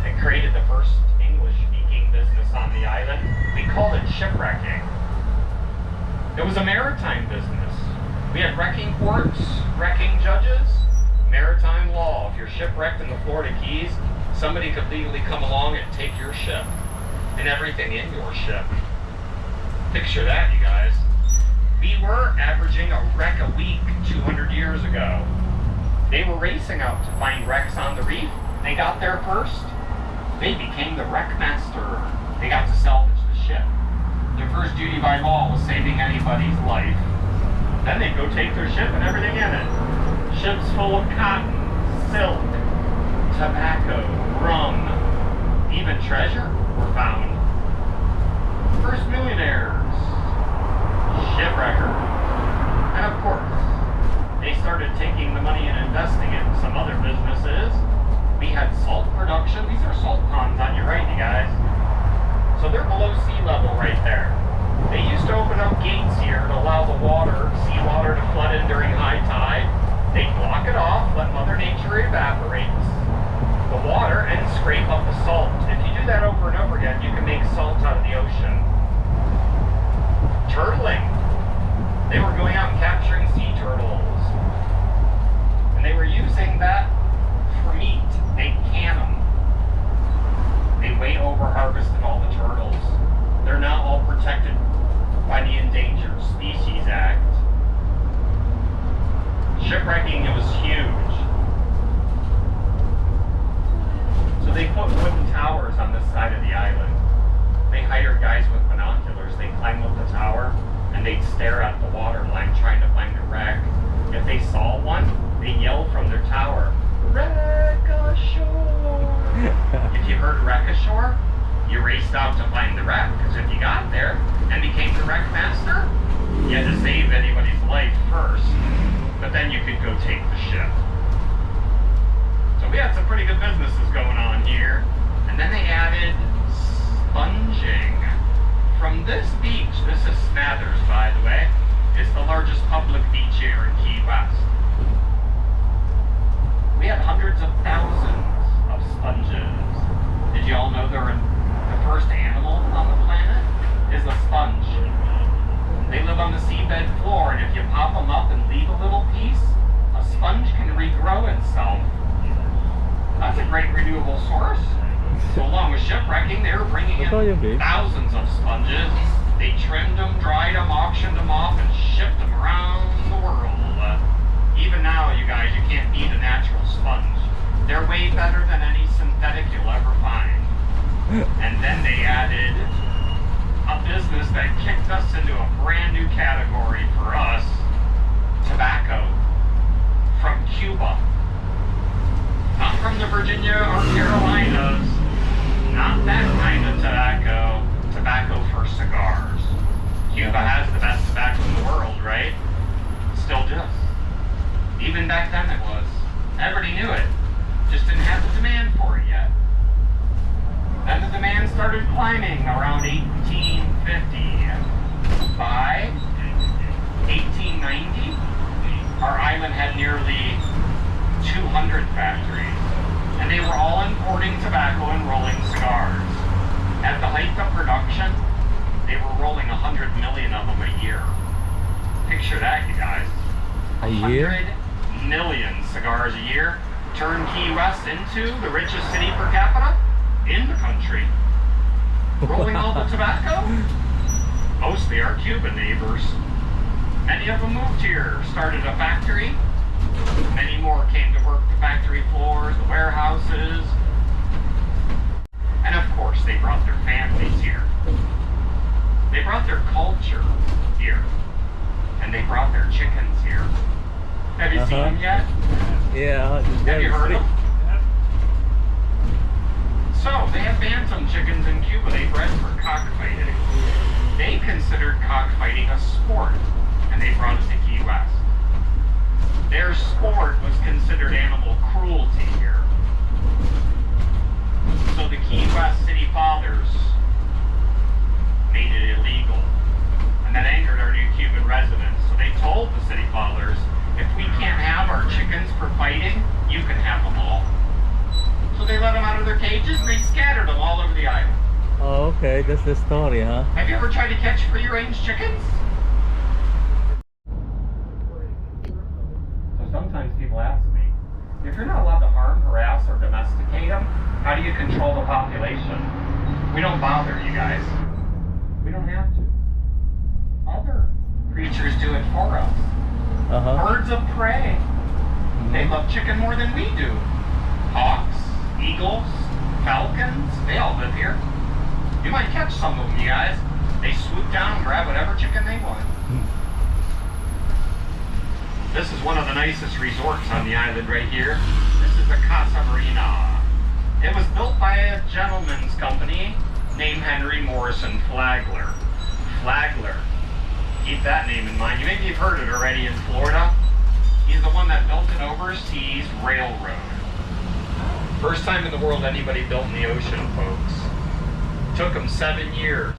It created the first English-speaking business on the island. We called it shipwrecking. It was a maritime business. We had wrecking courts, wrecking judges, maritime law. If you're shipwrecked in the Florida Keys, somebody could legally come along and take your ship and everything in your ship. Picture that, you guys. We were averaging a wreck a week 200 years ago. They were racing out to find wrecks on the reef. They got there first. They became the wreck master. They got to salvage the ship. Their first duty by law was saving anybody's life. Then they'd go take their ship and everything in it. Ships full of cotton, silk, tobacco, rum, even treasure were found. First millionaires, shipwrecker. And of course, they started taking the money and investing it in some other businesses. We had salt production. These are salt ponds on your right, you guys. So they're below sea level right there. They used to open up gates here to allow the water, seawater, to flood in during high tide. They'd block it off, let Mother Nature evaporate the water, and scrape up the salt. If you do that over and over again, you can make salt out of the ocean. Turtling. They were going out and capturing sea turtles. And they were using that for meat. They'd can them. They way over-harvested all the turtles. They're now all protected by the Endangered Species Act. Shipwrecking, it was huge. So they put wooden towers on this side of the island. They hired guys with binoculars. They'd climb up the tower and they'd stare at the water line trying to find a wreck. If they saw one, they'd yell from their tower, "Wreck ashore!" If you heard wreck ashore, You raced out to find the wreck, because if you got there and became the wreck master, you had to save anybody's life first, but then you could go take the ship. So we had some pretty good businesses going on here. And then they added sponging. From this beach, this is Smathers, by the way, is the largest public beach here in Key West. We have hundreds of thousands of sponges. Did you all know the first animal on the planet is a sponge? They live on the seabed floor, and if you pop them up and leave a little piece, a sponge can regrow itself. That's a great renewable source. So along with shipwrecking, they were bringing in thousands of sponges. They trimmed them, dried them, auctioned them off, and shipped them around the world. Even now, you guys, you can't beat a natural sponge. They're way better than any synthetic you'll ever find. And then they added a business that kicked us into a brand new category for us, tobacco from Cuba. Not from the Virginia or Carolinas, not that kind of tobacco, tobacco for cigars. Cuba has the best tobacco in the world, right? Still does. Even back then it was. Everybody knew it, just didn't have the demand for it yet. Then the demand started climbing around 1850. By 1890, our island had nearly 200 factories, and they were all importing tobacco and rolling cigars. At the height of production, they were rolling 100 million of them a year. Picture that, you guys. A year? 100 million cigars a year turned Key West into the richest city per capita in the country. Rolling all the tobacco? Mostly our Cuban neighbors. Many of them moved here, started a factory. Many more came to work the factory floors, the warehouses. And of course, they brought their families here. They brought their culture here. And they brought their chickens here. Have you seen them yet? Yeah. Have you heard them? So, they have bantam chickens in Cuba they bred for cockfighting. They considered cockfighting a sport, and they brought it to Key West. Their sport was considered animal cruelty here. So the Key West city fathers made it illegal. And that angered our new Cuban residents. So they told the city fathers, if we can't have our chickens for fighting, you can have them all. So they let them out of their cages and they scattered them all over the island. Oh, okay. That's the story, huh? Have you ever tried to catch free-range chickens? So sometimes people ask me, if you're not allowed to harm, harass, or domesticate them, how do you control the population? We don't bother, you guys. We don't have to. Other creatures do it for us. Birds of prey. They love chicken more than we do. Hawks, eagles, falcons, they all live here. You might catch some of them, you guys. They swoop down and grab whatever chicken they want. This is one of the nicest resorts on the island right here. This is the Casa Marina. It was built by a gentleman's company named Henry Morrison Flagler. Flagler. Keep that name in mind. Maybe you've heard it already in Florida. He's the one that built an overseas railroad. First time in the world anybody built in the ocean, folks. Took them 7 years.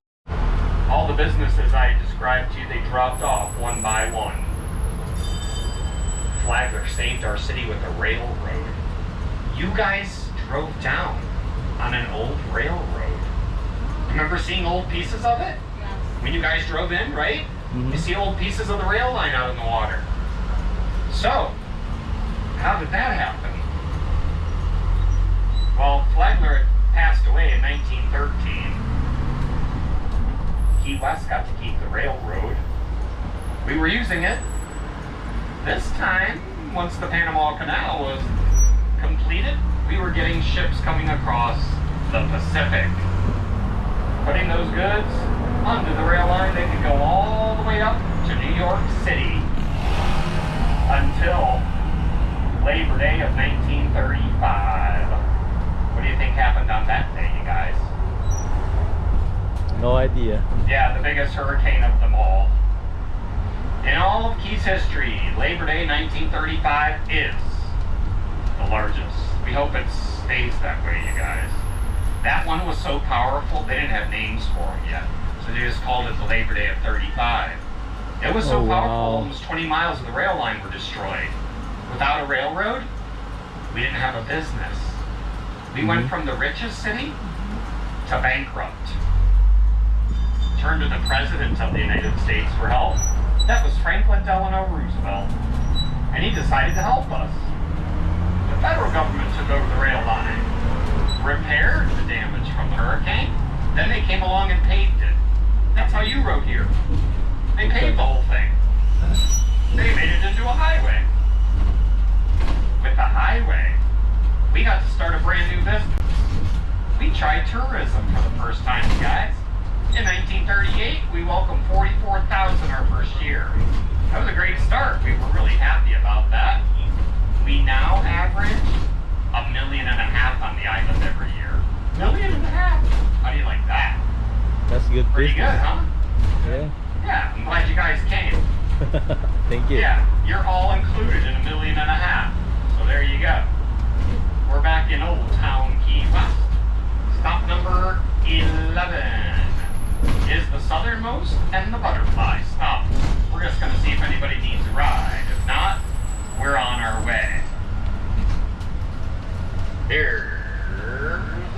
All the businesses I described to you, they dropped off one by one. Flagler saved our city with a railroad. You guys drove down on an old railroad. Remember seeing old pieces of it? When you guys drove in, right? You see old pieces of the rail line out in the water. So, how did that happen? Well, Flagler passed away in 1913. Key West got to keep the railroad. We were using it. This time, once the Panama Canal was completed, we were getting ships coming across the Pacific. Putting those goods onto the rail line, they could go all the way up to New York City until Labor Day of 1935. What do you think happened on that day, you guys? No idea. Yeah, the biggest hurricane of them all. In all of Keys history, Labor Day 1935 is the largest. We hope it stays that way, you guys. That one was so powerful, they didn't have names for them yet. So they just called it the Labor Day of 35. It was so Oh, wow. powerful, almost 20 miles of the rail line were destroyed. Without a railroad, we didn't have a business. We went from the richest city to bankrupt. Turned to the President of the United States for help. That was Franklin Delano Roosevelt. And he decided to help us. The federal government took over the rail line, repaired the damage from the hurricane, then they came along and paved it. That's how you rode here. They paved the whole thing. They made it into a highway. With the highway, we got to start a brand new business. We tried tourism for the first time, you guys. In 1938, we welcomed 44,000 our first year. That was a great start. We were really happy about that. We now average $1.5 million on the island every year. $1.5 million? How do you like that? That's good Pretty business. good, huh? Yeah. Yeah, I'm glad you guys came. Thank you. Yeah, you're all included in $1.5 million. So there you go. We're back in Old Town Key West. Stop number 11 is the southernmost and the butterfly stop. We're just gonna see if anybody needs a ride. If not, we're on our way. Here's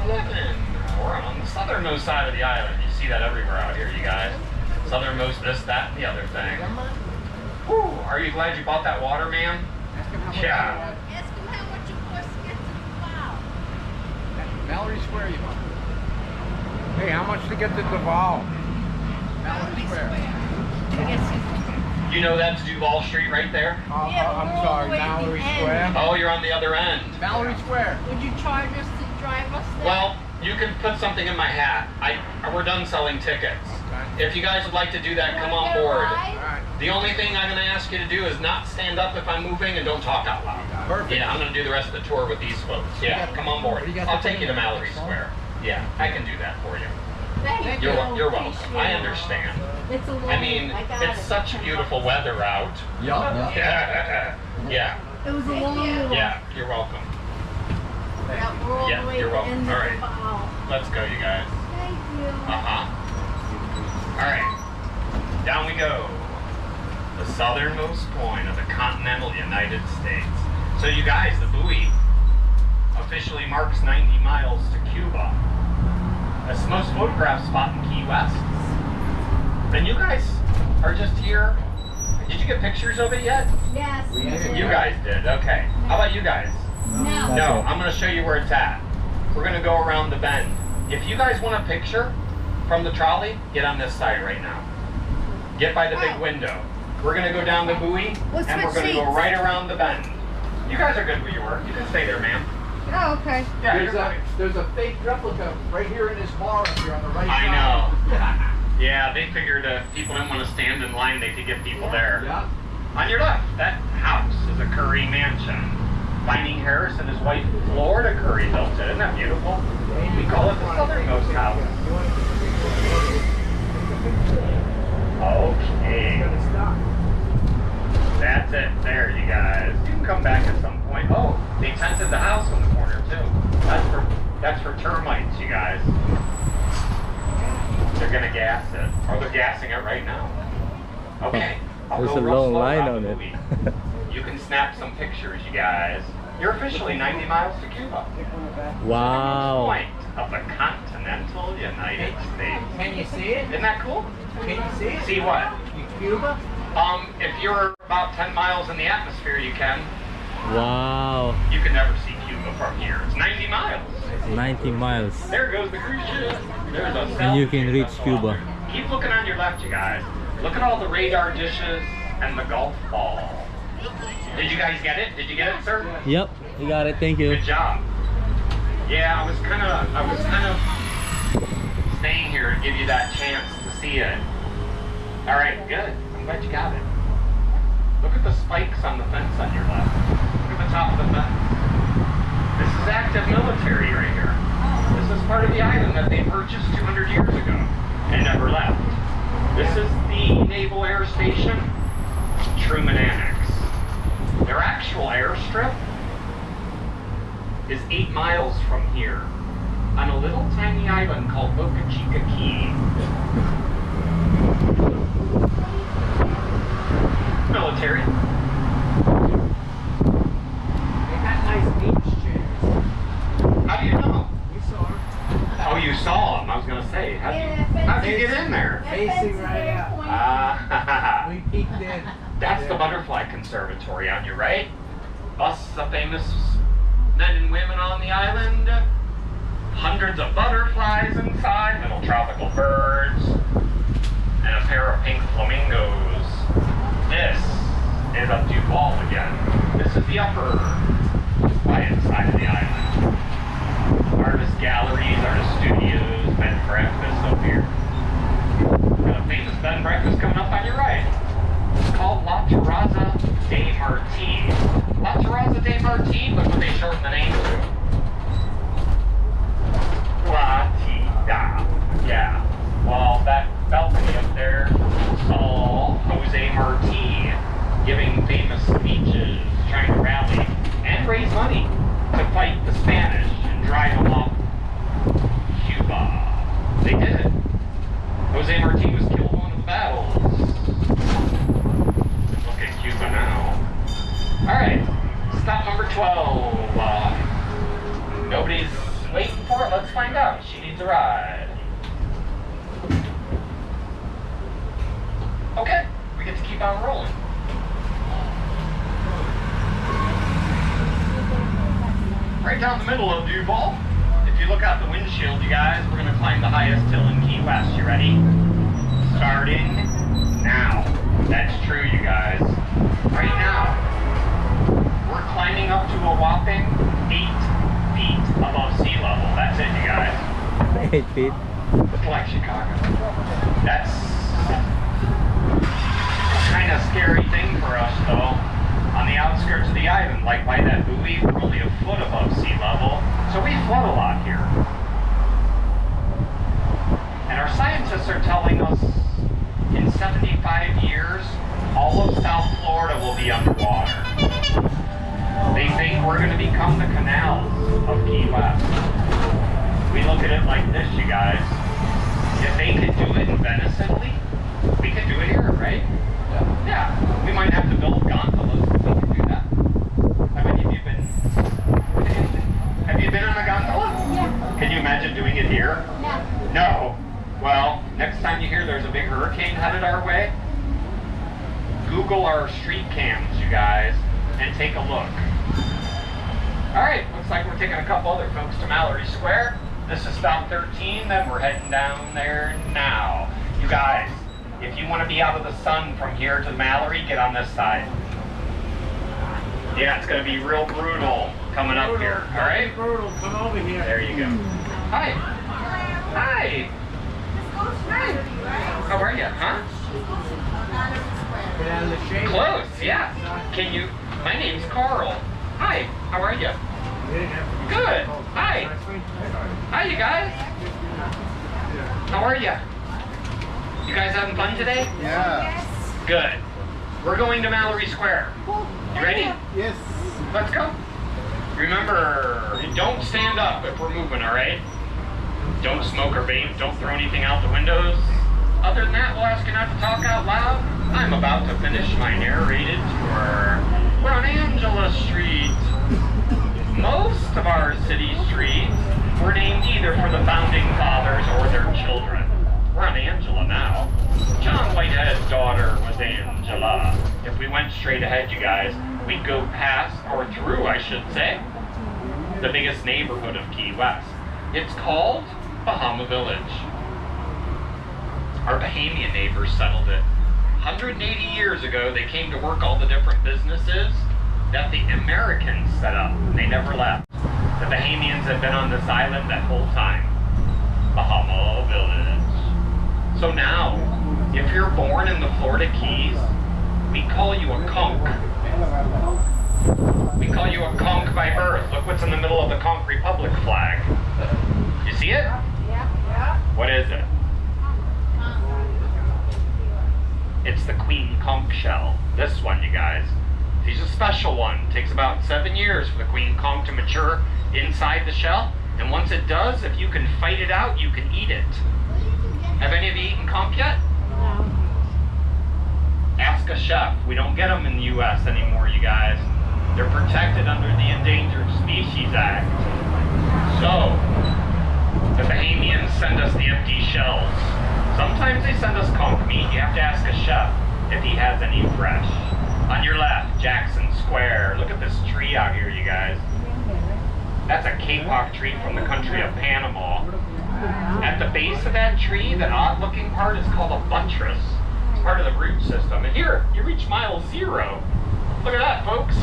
11. We're on the southernmost side of the island. You see that everywhere out here, you guys. Southernmost this, that, and the other thing. Whew, are you glad you bought that water, man? Yeah. Ask him how much it costs to get to the wow. Mallory Square, you want? Hey, how much to get to Duval? Mallory Square. I guess he's... You know that's Duval Street right there? Yeah, but I'm we're all sorry, the way at the Mallory end. Square. Oh, you're on the other end. Mallory Square. Would you charge us to drive us there? Well, you can put something in my hat. We're done selling tickets. Okay. If you guys would like to do that, come Wanna on get a board. ride? All right. The only thing I'm going to ask you to do is not stand up if I'm moving and don't talk out loud. Perfect. Yeah, I'm going to do the rest of the tour with these folks. Yeah, come on board. What do you got I'll to take put you to in there? Mallory Square. Yeah, I can do that for you. Thank you. You're welcome. Appreciate I it. understand. It's a long I mean, I got it's it. such beautiful weather out. Yeah. Yeah, yeah, It was a long walk. yeah, you're welcome. Yeah, we're all Yeah, the way you're at the welcome. end All of right. the bow. Let's go, you guys. Thank you. All right, down we go. The southernmost point of the continental United States. So you guys, the buoy officially marks 90 miles to Cuba. That's the most photographed spot in Key West. And you guys are just here. Did you get pictures of it yet? Yes. You guys did, okay. How about you guys? No. No, Okay. I'm going to show you where it's at. We're going to go around the bend. If you guys want a picture from the trolley, get on this side right now. Get by the big window. We're going to go down the buoy, We'll and we're switch going to go seats. right around the bend. You guys are good where you were. You can stay there, ma'am. Oh, okay. Yeah, you're There's a fake replica right here in this bar up here on the right I side. know. Yeah, they figured if people didn't want to stand in line, they could get people there. Yeah. On your left, that house is a Curry mansion. Vining Harris and his wife Florida Curry built it. Isn't that beautiful? We call it the southernmost house. Okay. That's it. There, you guys. You can come back at some point. Oh, they tented the house in the corner too. That's for termites, you guys. They're gonna gas it, or they're gassing it right now. Okay. I'll There's go a real long slow line around on the it. movie. You can snap some pictures, you guys. You're officially 90 miles to Cuba. Wow. Point of the continental United States. Can you see it? Isn't that cool? Can you see it? See what? Cuba? If you're about 10 miles in the atmosphere, you can. Wow. You can never see Cuba from here. It's 90 miles. 90 miles. There goes the cruise ship. There's a And you selfie can reach that's Cuba. longer. Keep looking on your left, you guys. Look at all the radar dishes and the golf ball. Did you guys get it? Did you get it, sir? Yep, you got it. Thank you. Good job. Yeah, I was kind of staying here to give you that chance to see it. All right, good. I'm glad you got it. Look at the spikes on the fence on your left. Look at the top of the fence. This is active military right here. This is part of the island that they purchased 200 years ago. and never left. This is the Naval Air Station, Truman Annex. Their actual airstrip is 8 miles from here, on a little tiny island called Boca Chica Key. Military. They got nice beach chairs. How do you know? We saw them. Oh, you saw them. I was going to say, how'd you get in there? Facing right out. Ah, We peeked in. that's the Butterfly Conservatory on your right. Busts of famous men and women on the island. Hundreds of butterflies inside, little tropical birds, and a pair of pink flamingos. This is up Duval again. This is the upper quiet side of the island. Artist galleries, artist studios, bed and breakfast up here. Got a famous bed and breakfast coming up on your right. It's called La Terraza de Marti. La Terraza de Marti, look what they shortened the name to. La Tida. Yeah. Well, that balcony up there saw Jose Marti giving famous speeches, trying to rally and raise money to fight the Spanish and drive them off Cuba. They did it. Jose Marti was killed in one of the battles. Look at Cuba now. Alright, stop number 12. Nobody's waiting for it. Let's find out. She needs a ride. Okay, we get to keep on rolling. Right down the middle of Duval. If you look out the windshield, you guys, we're going to climb the highest hill in Key West. You ready? Starting now. That's true, you guys. Right now, we're climbing up to a whopping 8 feet above sea level. That's it, you guys. 8 feet. Look like Chicago. That's a kind of scary thing for us, though. On the outskirts of the island, like by that buoy, we're only a foot above sea level, so we float a lot here. And our scientists are telling us in 75 years, all of South Florida will be underwater. They think we're going to become the canals of Key West. We look at it like this, you guys. If they could do it in Venice, Italy, we could do it here, right? Yeah. We might have to build gondolas, but we can do that. How many of you been? Have you been on a gondola? Yeah. Can you imagine doing it here? Yeah. No. Well, next time you hear there's a big hurricane headed our way, Google our street cams, you guys, and take a look. Alright, looks like we're taking a couple other folks to Mallory Square. This is stop 13, then we're heading down there now. You guys, if you want to be out of the sun from here to Mallory, get on this side. Yeah, it's going to be real brutal coming up here, alright? Brutal, come over here. There you go. Hi. Hi. Hi. How are you, huh? Get out of the shade. Close, yeah. Can you, my name's Carl. Hi, how are you? Good. Hi. Hi, you guys. How are you? You guys having fun today? Yeah. Good. We're going to Mallory Square. You ready? Yes. Let's go. Remember, don't stand up if we're moving, all right? Don't smoke or vape. Don't throw anything out the windows. Other than that, we'll ask you not to talk out loud. I'm about to finish my narrated tour. We're on Angela Street. Most of our city streets were named either for the founding fathers or their children. We're on Angela now. John Whitehead's daughter was Angela. If we went straight ahead, you guys, we'd go past, or through, I should say, the biggest neighborhood of Key West. It's called Bahama Village. Our Bahamian neighbors settled it. 180 years ago, they came to work all the different businesses that the Americans set up. They never left. The Bahamians have been on this island that whole time. Bahama Village. So now, if you're born in the Florida Keys, we call you a conch. We call you a conch by birth. Look what's in the middle of the Conch Republic flag. You see it? Yeah. What is it? conch shell. This one, you guys. He's a special one. Takes about 7 years for the queen conch to mature inside the shell. And once it does, if you can fight it out, you can eat it. Have any of you eaten conch yet? No. Ask a chef. We don't get them in the U.S. anymore, you guys. They're protected under the Endangered Species Act. So, the Bahamians send us the empty shells. Sometimes they send us conch meat. You have to ask a chef if he has any fresh. On your left, Jackson Square. Look at this tree out here, you guys. That's a kapok tree from the country of Panama. At the base of that tree, that odd-looking part is called a buttress. It's part of the root system. And here, you reach mile 0. Look at that, folks.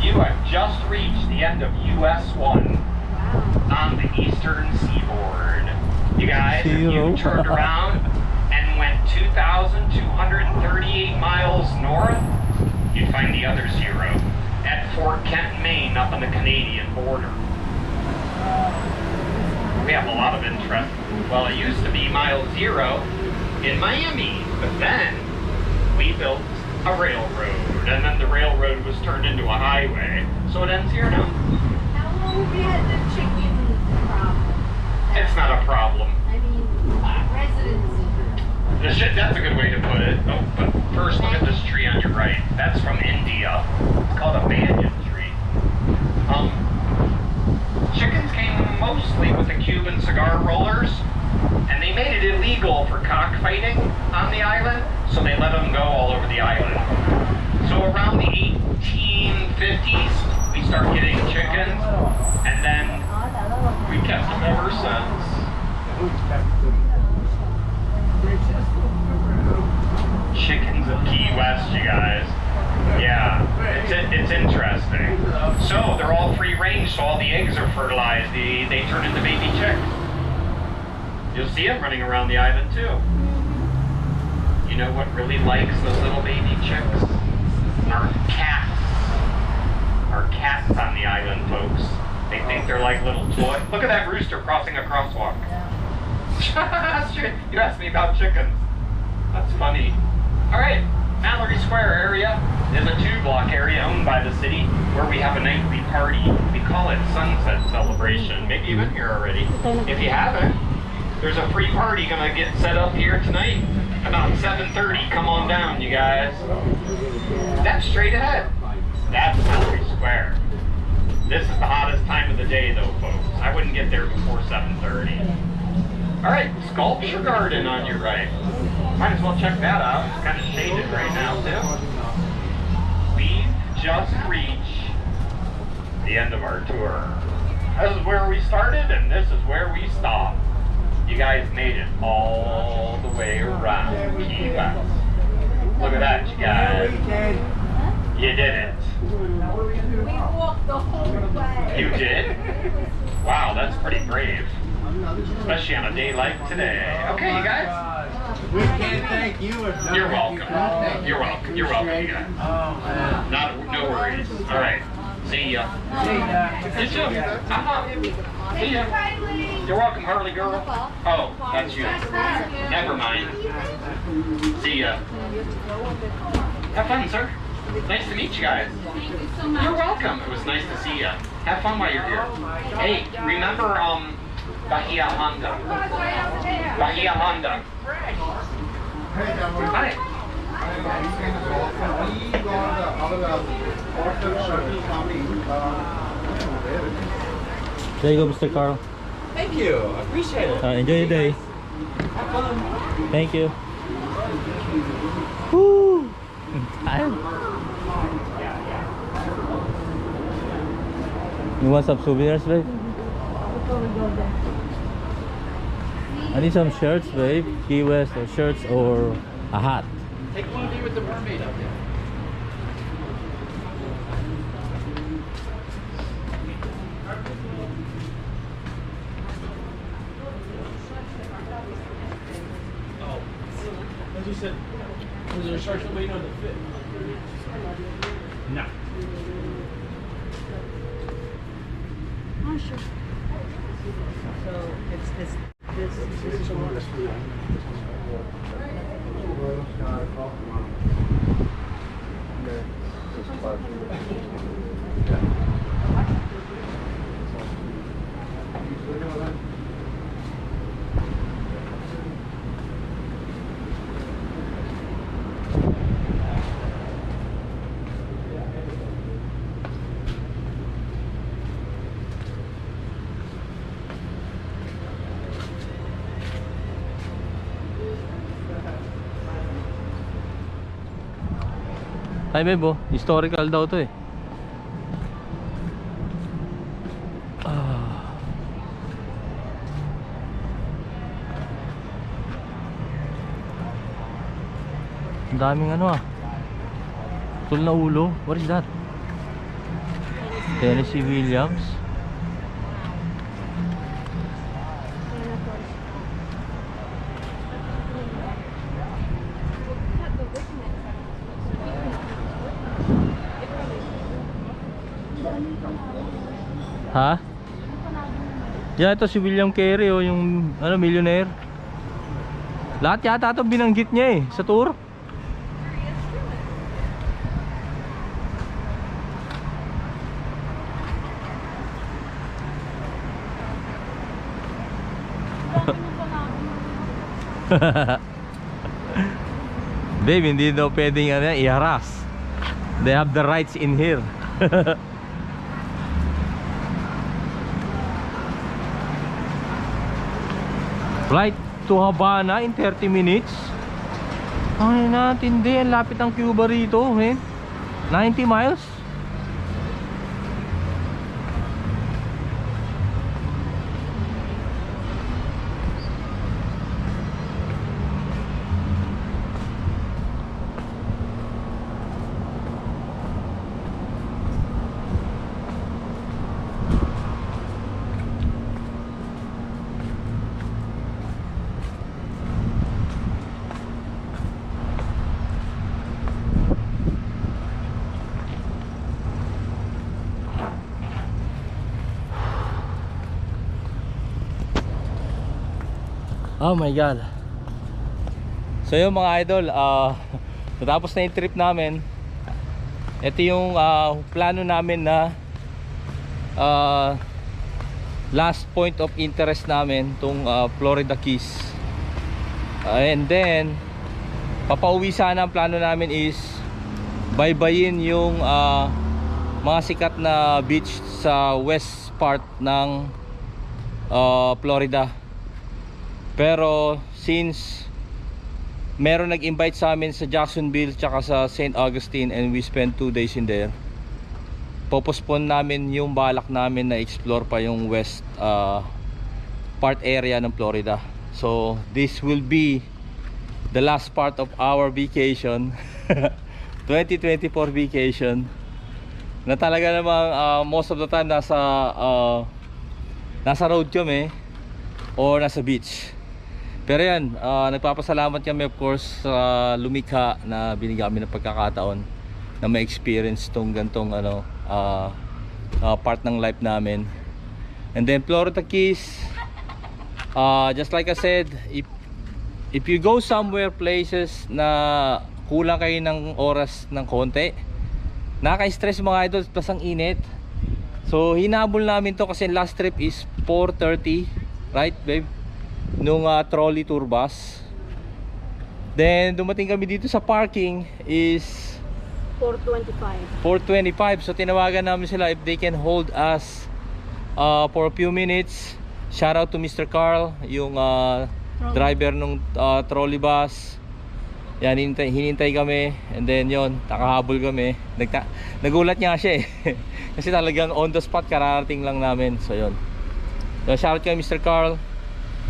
You have just reached the end of US 1 on the eastern seaboard. You guys, if you turned around and went 2,238 miles north, you'd find the other 0 at Fort Kent, Maine, up on the Canadian border. We have a lot of interest. Well, it used to be mile 0 in Miami, but then we built a railroad, and then the railroad was turned into a highway, so it ends here now. How long have you had the chicken problem? It's not a problem. I mean, residency. That's a good way to put it. Oh, but first, look at this tree on your right. That's from India. It's called a banyan tree. Chickens came mostly with the Cuban cigar rollers, and they made it illegal for cockfighting on the island, so they let them go all over the island. So around the 1850s, we started getting chickens, and then we kept them ever since. Chickens of Key West, you guys. Yeah, it's interesting. So they're all free range, so all the eggs are fertilized. They turn into baby chicks. You'll see them running around the island too. You know what really likes those little baby chicks? Are cats. Are cats on the island, folks. They think they're like little toys. Look at that rooster crossing a crosswalk. You asked me about chickens. That's funny. Alright, Mallory Square area is a 2-block area owned by the city where we have a nightly party. We call it Sunset Celebration. Maybe you've been here already. If you haven't, there's a free party gonna get set up here tonight about 7:30. Come on down, you guys. That's straight ahead. That's Mallory Square. This is the hottest time of the day though, folks. I wouldn't get there before 7:30. Alright, Sculpture Garden on your right. Might as well check that out. It's kind of shaded right now, too. We've just reached the end of our tour. This is where we started, and this is where we stopped. You guys made it all the way around Key West. Look at that, you guys. You did it. We walked the whole way. You did? Wow, that's pretty brave. Especially on a day like today. Okay, you guys. We can't thank you enough. You're welcome. You're welcome. You're welcome, you guys. Oh, man. No worries. All right. See ya. See ya. You too. See ya. You're welcome, Harley girl. Oh, that's you. Never mind. See ya. Have fun, sir. Nice to meet you guys. Thank you so much. You're welcome. It was nice to see ya. Have fun while you're here. Hey, remember Bahia Honda? Bahia Honda. Hi. There you go, Mr. Carl. Thank you. I appreciate it. Enjoy your day. Have fun. Thank you. Woo! I'm tired. You want some souvenirs, babe? Before we go there. I need some shirts, babe. Key West or shirts or a hat. Take one of you with the mermaid up there. Oh, as you said, was there a shark waiting on the fit? No. Oh, sure. So it's this is the one. Ay Bebo, historical daw to eh. Ang daming ano ah. Tul na ulo. What is that? Tennessee Williams. Ha? Yeah, ito si William Carey oh, yung ano, millionaire. Lahat yata ito binanggit niya eh sa tour. Babe, hindi daw pwedeng ano, i-harass. They have the rights in here. Flight to Havana in 30 minutes. Ay natin din, lapit ang Cuba rito, man. 90 miles. Oh my god. So yun mga idol, natapos na yung trip namin. Ito yung plano namin na last point of interest namin, tong Florida Keys. And then papauwi sana, ang plano namin is baybayin yung mga sikat na beach sa west part ng Florida. Pero since meron nag-invite sa amin sa Jacksonville tsaka sa St. Augustine and we spent 2 days in there, popostpone namin yung balak namin na explore pa yung west part area ng Florida. So this will be the last part of our vacation. 2024 vacation na talaga namang most of the time nasa road kami or nasa beach. Pero yan, nagpapasalamat kami of course sa lumikha na binigyan kami ng pagkakataon na ma-experience tong gantong ano, part ng life namin. And then Florida Keys, just like I said, if you go somewhere, places na kulang kayo ng oras ng konti, nakaka-stress mga idol, plus ang init. So hinabol namin to kasi last trip is 4:30, right babe? Nung trolley tour bus. Then dumating kami dito sa parking is 4:25. So tinawagan namin sila if they can hold us for a few minutes. Shout out to Mr. Carl, yung driver nung trolley bus. Yan, hinintay kami. And then yon, nakahabol kami. Nagulat nga siya eh. Kasi talagang on the spot, kararating lang namin. So yon, so, shout out kay Mr. Carl.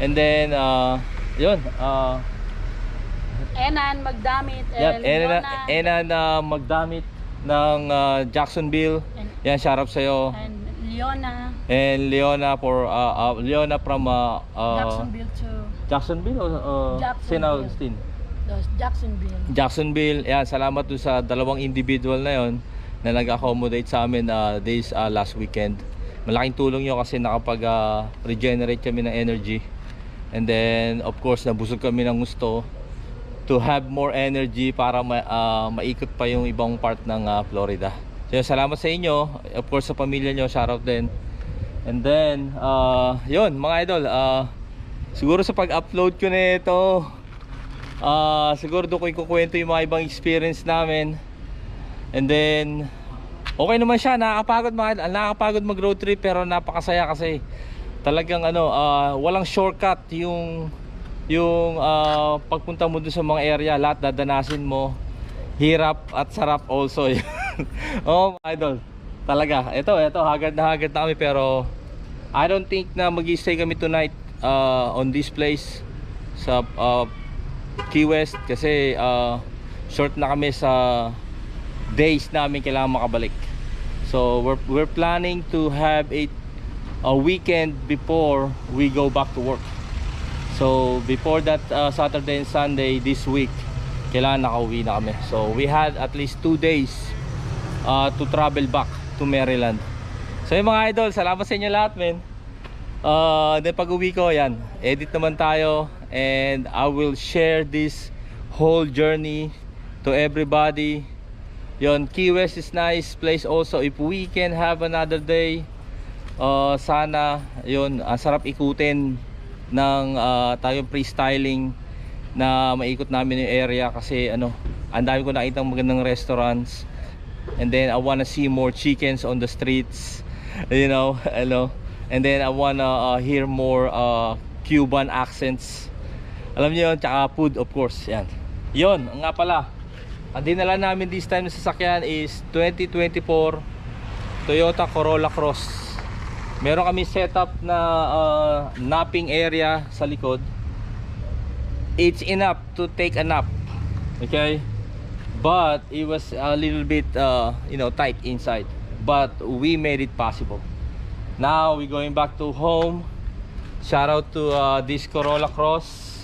And then yun, Enan Magdamit yan, Enan Magdamit ng Jacksonville. Yan, shout out sa'yo. And Leona for Leona from Jacksonville or St. Augustine. Jacksonville. Yan, salamat dun sa dalawang individual na yon na nag-accommodate sa amin this last weekend. Malaking tulong yun kasi nakapag-regenerate kami ng energy. And then of course nabusog kami ng gusto to have more energy para maikot pa yung ibang part ng Florida. So salamat sa inyo, of course sa pamilya nyo, shoutout din. And then yun mga idol, siguro sa pag-upload ko na ito, siguro doon ko ikukwento yung mga ibang experience namin. And then okay naman siya, nakakapagod mag road trip, pero napakasaya kasi talagang walang shortcut yung pagpunta mo doon sa mga area. Lahat dadanasin mo, hirap at sarap also. Oh mga idol, talaga ito hagad na kami, pero I don't think na mag-i-stay kami tonight on this place sa Key West, kasi short na kami sa days namin kailangan makabalik. So we're planning to have a weekend before we go back to work. So before that Saturday and Sunday this week, kailangan nakauwi na kami. So we had at least 2 days to travel back to Maryland. So yung mga idol, salamat sa inyo lahat, men. Then pag uwi ko, yan, edit naman tayo, and I will share this whole journey to everybody. Yon, Key West is nice place also. If we can have another day, sana yon, sarap ikutin ng tayong freestyling na maikot namin yung area, kasi ang dami ko nakitang magandang restaurants. And then I wanna see more chickens on the streets, you know. And then I wanna hear more Cuban accents. Alam niyo yun, tsaka food of course. Yan. Yon, nga pala, ang dinala namin this time na sasakyan is 2024 Toyota Corolla Cross. Meron kami setup na napping area sa likod. It's enough to take a nap, okay? But it was a little bit tight inside, but we made it possible. Now we're going back to home. Shout out to this Corolla Cross.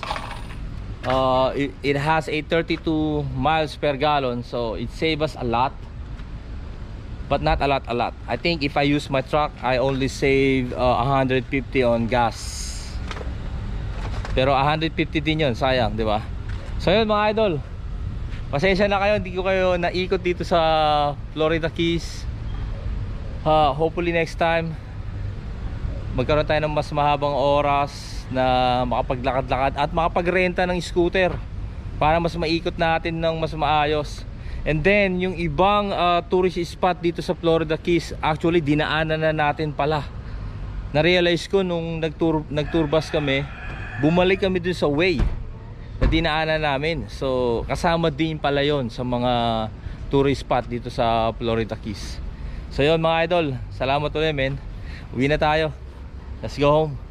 It has a 32 miles per gallon, so it saves us a lot, but not a lot. I think if I use my truck, I only save 150 on gas. Pero 150 din yun, sayang, di ba? So yun mga idol, pasensya na kayo, hindi ko kayo naikot dito sa Florida Keys. Hopefully next time magkaroon tayo ng mas mahabang oras na makapaglakad-lakad at makapagrenta ng scooter para mas maikot natin ng mas maayos. And then yung ibang tourist spot dito sa Florida Keys, actually dinaanan na natin pala. Na-realize ko nung nag-tour bus kami, bumalik kami dun sa way na dinaanan namin. So kasama din pala yon sa mga tourist spot dito sa Florida Keys. So yun mga idol, salamat ulit men. Uwi na tayo. Let's go home.